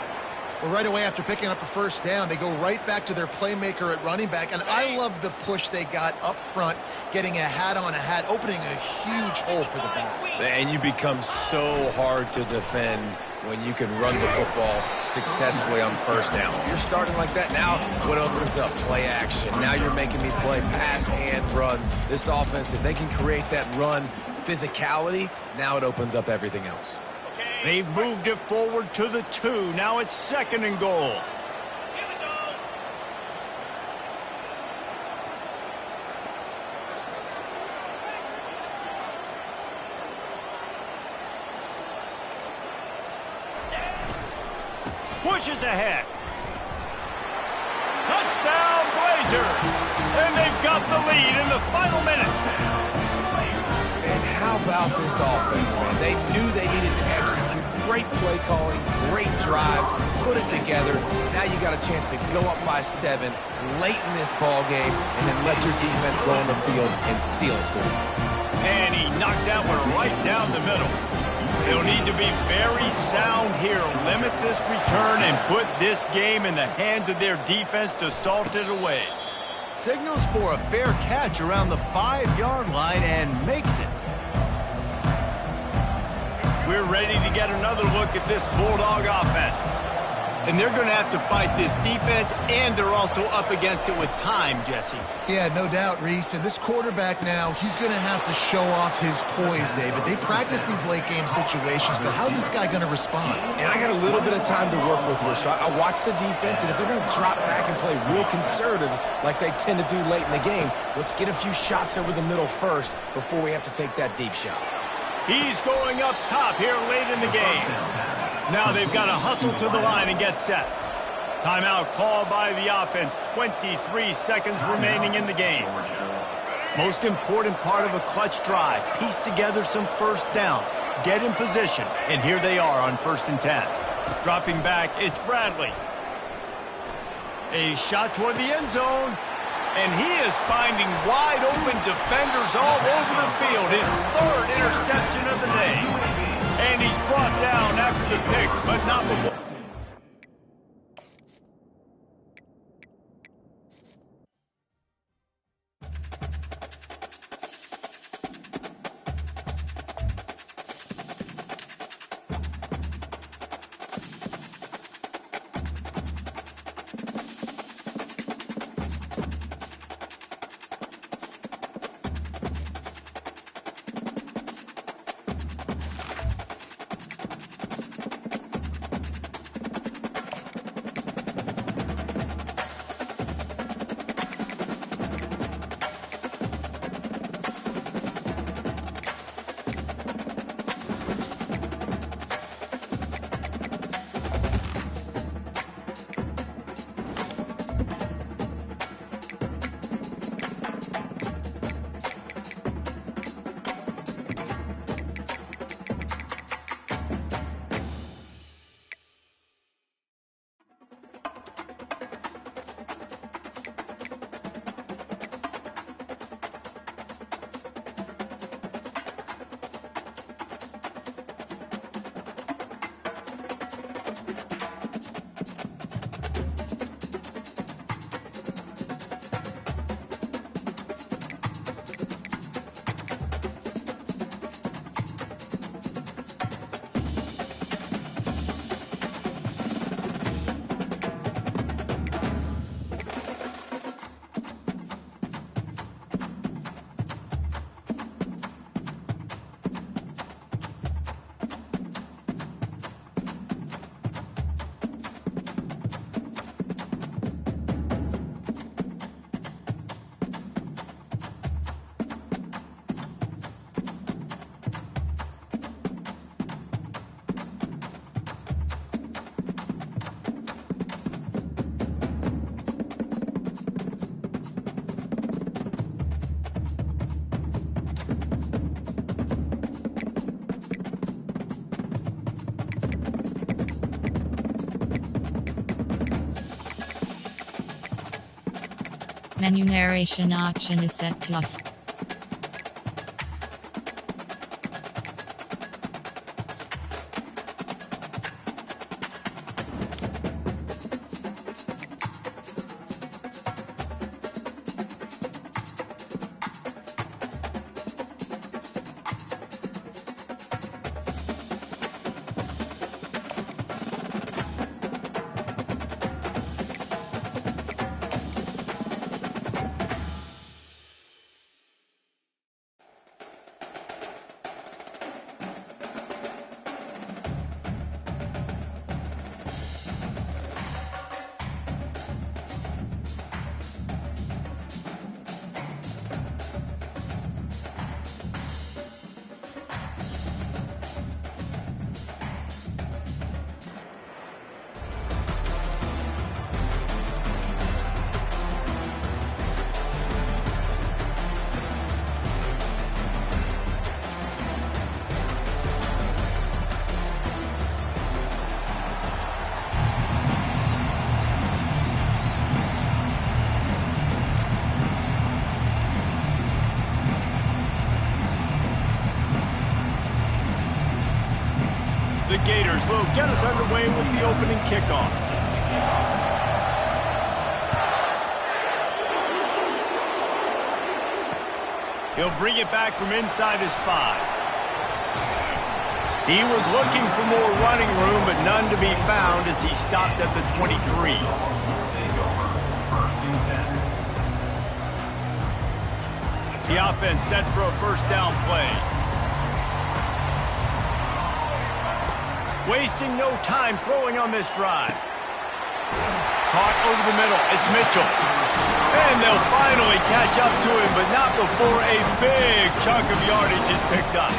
Well, right away after picking up a first down, they go right back to their playmaker at running back. And I love the push they got up front, getting a hat on a hat, opening a huge hole for the back. And you become so hard to defend when you can run the football successfully on first down. If you're starting like that now, what opens up? Play action. Now you're making me play pass and run. This offense, if they can create that run physicality, now it opens up everything else. They've moved it forward to the 2. Now it's 2nd and goal. Pushes ahead. Touchdown Blazers. And they've got the lead in the final minute. And how about this offense, man? They knew they needed to execute. Great play calling, great drive, put it together. Now you got a chance to go up by 7 late in this ball game and then let your defense go on the field and seal it for you. And he knocked that one right down the middle. They'll need to be very sound here. Limit this return and put this game in the hands of their defense to salt it away. Signals for a fair catch around the 5-yard line and makes it. We're ready to get another look at this Bulldog offense. And they're going to have to fight this defense, and they're also up against it with time, Jesse. Yeah, no doubt, Reese. And this quarterback now, he's going to have to show off his poise, David. They practice these late-game situations, but how's this guy going to respond? And I got a little bit of time to work with here, so I watch the defense, and if they're going to drop back and play real conservative like they tend to do late in the game, let's get a few shots over the middle first before we have to take that deep shot. He's going up top here late in the game. Now they've got to hustle to the line and get set. Timeout called by the offense. 23 seconds remaining in the game. Most important part of a clutch drive. Piece together some first downs. Get in position. And here they are on 1st and 10. Dropping back, it's Bradley. A shot toward the end zone. And he is finding wide-open defenders all over the field. His 3rd interception of the day. And he's brought down after the pick, but not before. Menu narration option is set to off. The Gators will get us underway with the opening kickoff. He'll bring it back from inside his 5. He was looking for more running room, but none to be found as he stopped at the 23. The offense set for a first down play. Wasting no time throwing on this drive. Caught over the middle. It's Mitchell. And they'll finally catch up to him, but not before a big chunk of yardage is picked up.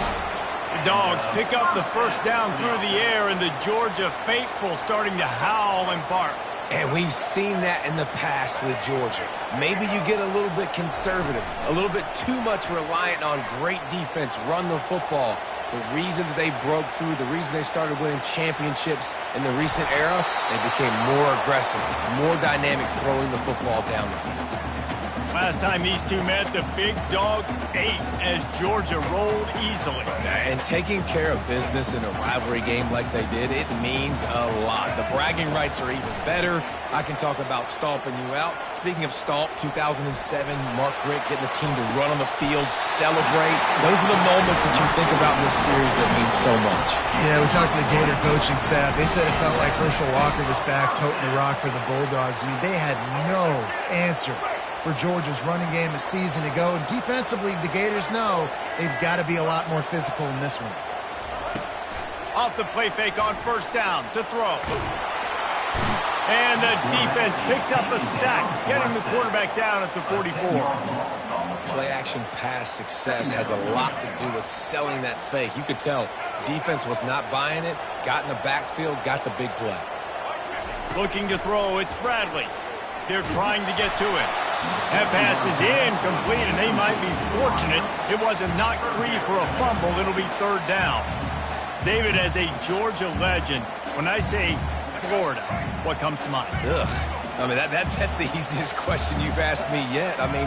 The Dogs pick up the first down through the air, and the Georgia faithful starting to howl and bark. And we've seen that in the past with Georgia. Maybe you get a little bit conservative, a little bit too much reliant on great defense, run the football. The reason that they broke through, the reason they started winning championships in the recent era, they became more aggressive, more dynamic, throwing the football down the field. Last time these two met, the Big Dogs ate as Georgia rolled easily. And taking care of business in a rivalry game like they did, it means a lot. The bragging rights are even better. I can talk about stomping you out. Speaking of stomp, 2007, Mark Richt getting the team to run on the field, celebrate. Those are the moments that you think about in this series that mean so much. Yeah, we talked to the Gator coaching staff. They said it felt like Herschel Walker was back toting the rock for the Bulldogs. I mean, they had no answer for Georgia's running game a season ago. And defensively, the Gators know they've got to be a lot more physical in this one. Off the play fake on first down to throw. And the defense picks up a sack, getting the quarterback down at the 44. Play-action pass success has a lot to do with selling that fake. You could tell defense was not buying it, got in the backfield, got the big play. Looking to throw, it's Bradley. They're trying to get to him. That pass is incomplete, and they might be fortunate it wasn't knocked free for a fumble. It'll be third down. David, as a Georgia legend, when I say Florida, what comes to mind? Ugh. I mean, that's the easiest question you've asked me yet. I mean,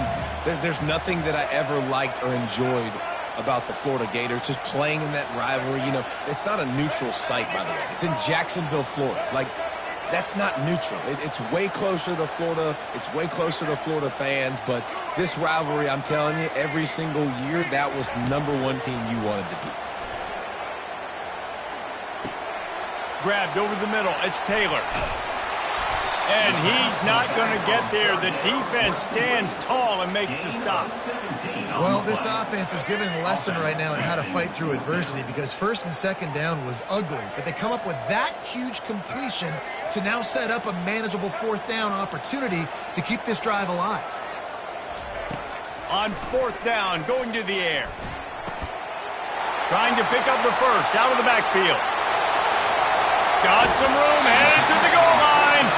there's nothing that I ever liked or enjoyed about the Florida Gators, just playing in that rivalry. You know, it's not a neutral site, by the way. It's in Jacksonville, Florida. Like, that's not neutral. It's way closer to Florida. It's way closer to Florida fans. But this rivalry, I'm telling you, every single year, that was #1 team you wanted to beat. Grabbed over the middle. It's Taylor. And he's not going to get there. The defense stands tall and makes the stop. Well, this offense is giving a lesson right now on how to fight through adversity, because first and second down was ugly, but they come up with that huge completion to now set up a manageable fourth down opportunity to keep this drive alive. On fourth down, going to the air. Trying to pick up the first out of the backfield. Got some room, headed to the goal line.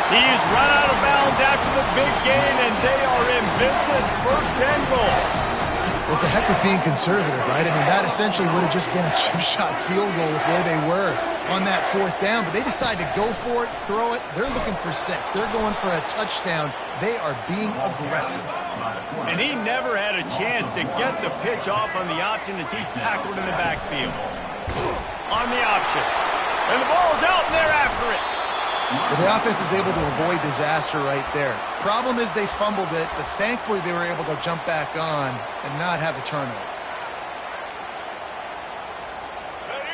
He's run out of bounds after the big gain, and they are in business, first and goal. Well, it's a heck of being conservative, right? I mean, that essentially would have just been a chip shot field goal with where they were on that 4th down, but they decide to go for it, throw it. They're looking for 6. They're going for a touchdown. They are being aggressive. And he never had a chance to get the pitch off on the option as he's tackled in the backfield. On the option. And the ball's out, and they're after it. Well, the offense is able to avoid disaster right there. Problem is they fumbled it, but thankfully they were able to jump back on and not have a turnover.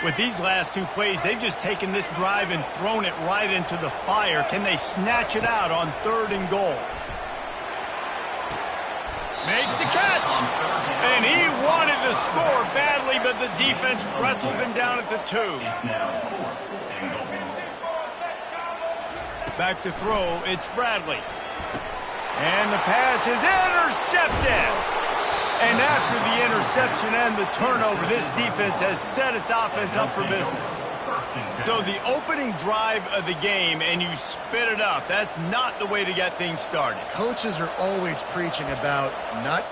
With these last 2 plays, they've just taken this drive and thrown it right into the fire. Can they snatch it out on 3rd and goal? Makes the catch. And he wanted to score badly, but the defense wrestles him down at the 2. Back to throw, it's Bradley. And the pass is intercepted. And after the interception and the turnover, this defense has set its offense up for business. So the opening drive of the game, and you spit it up. That's not the way to get things started. Coaches are always preaching about not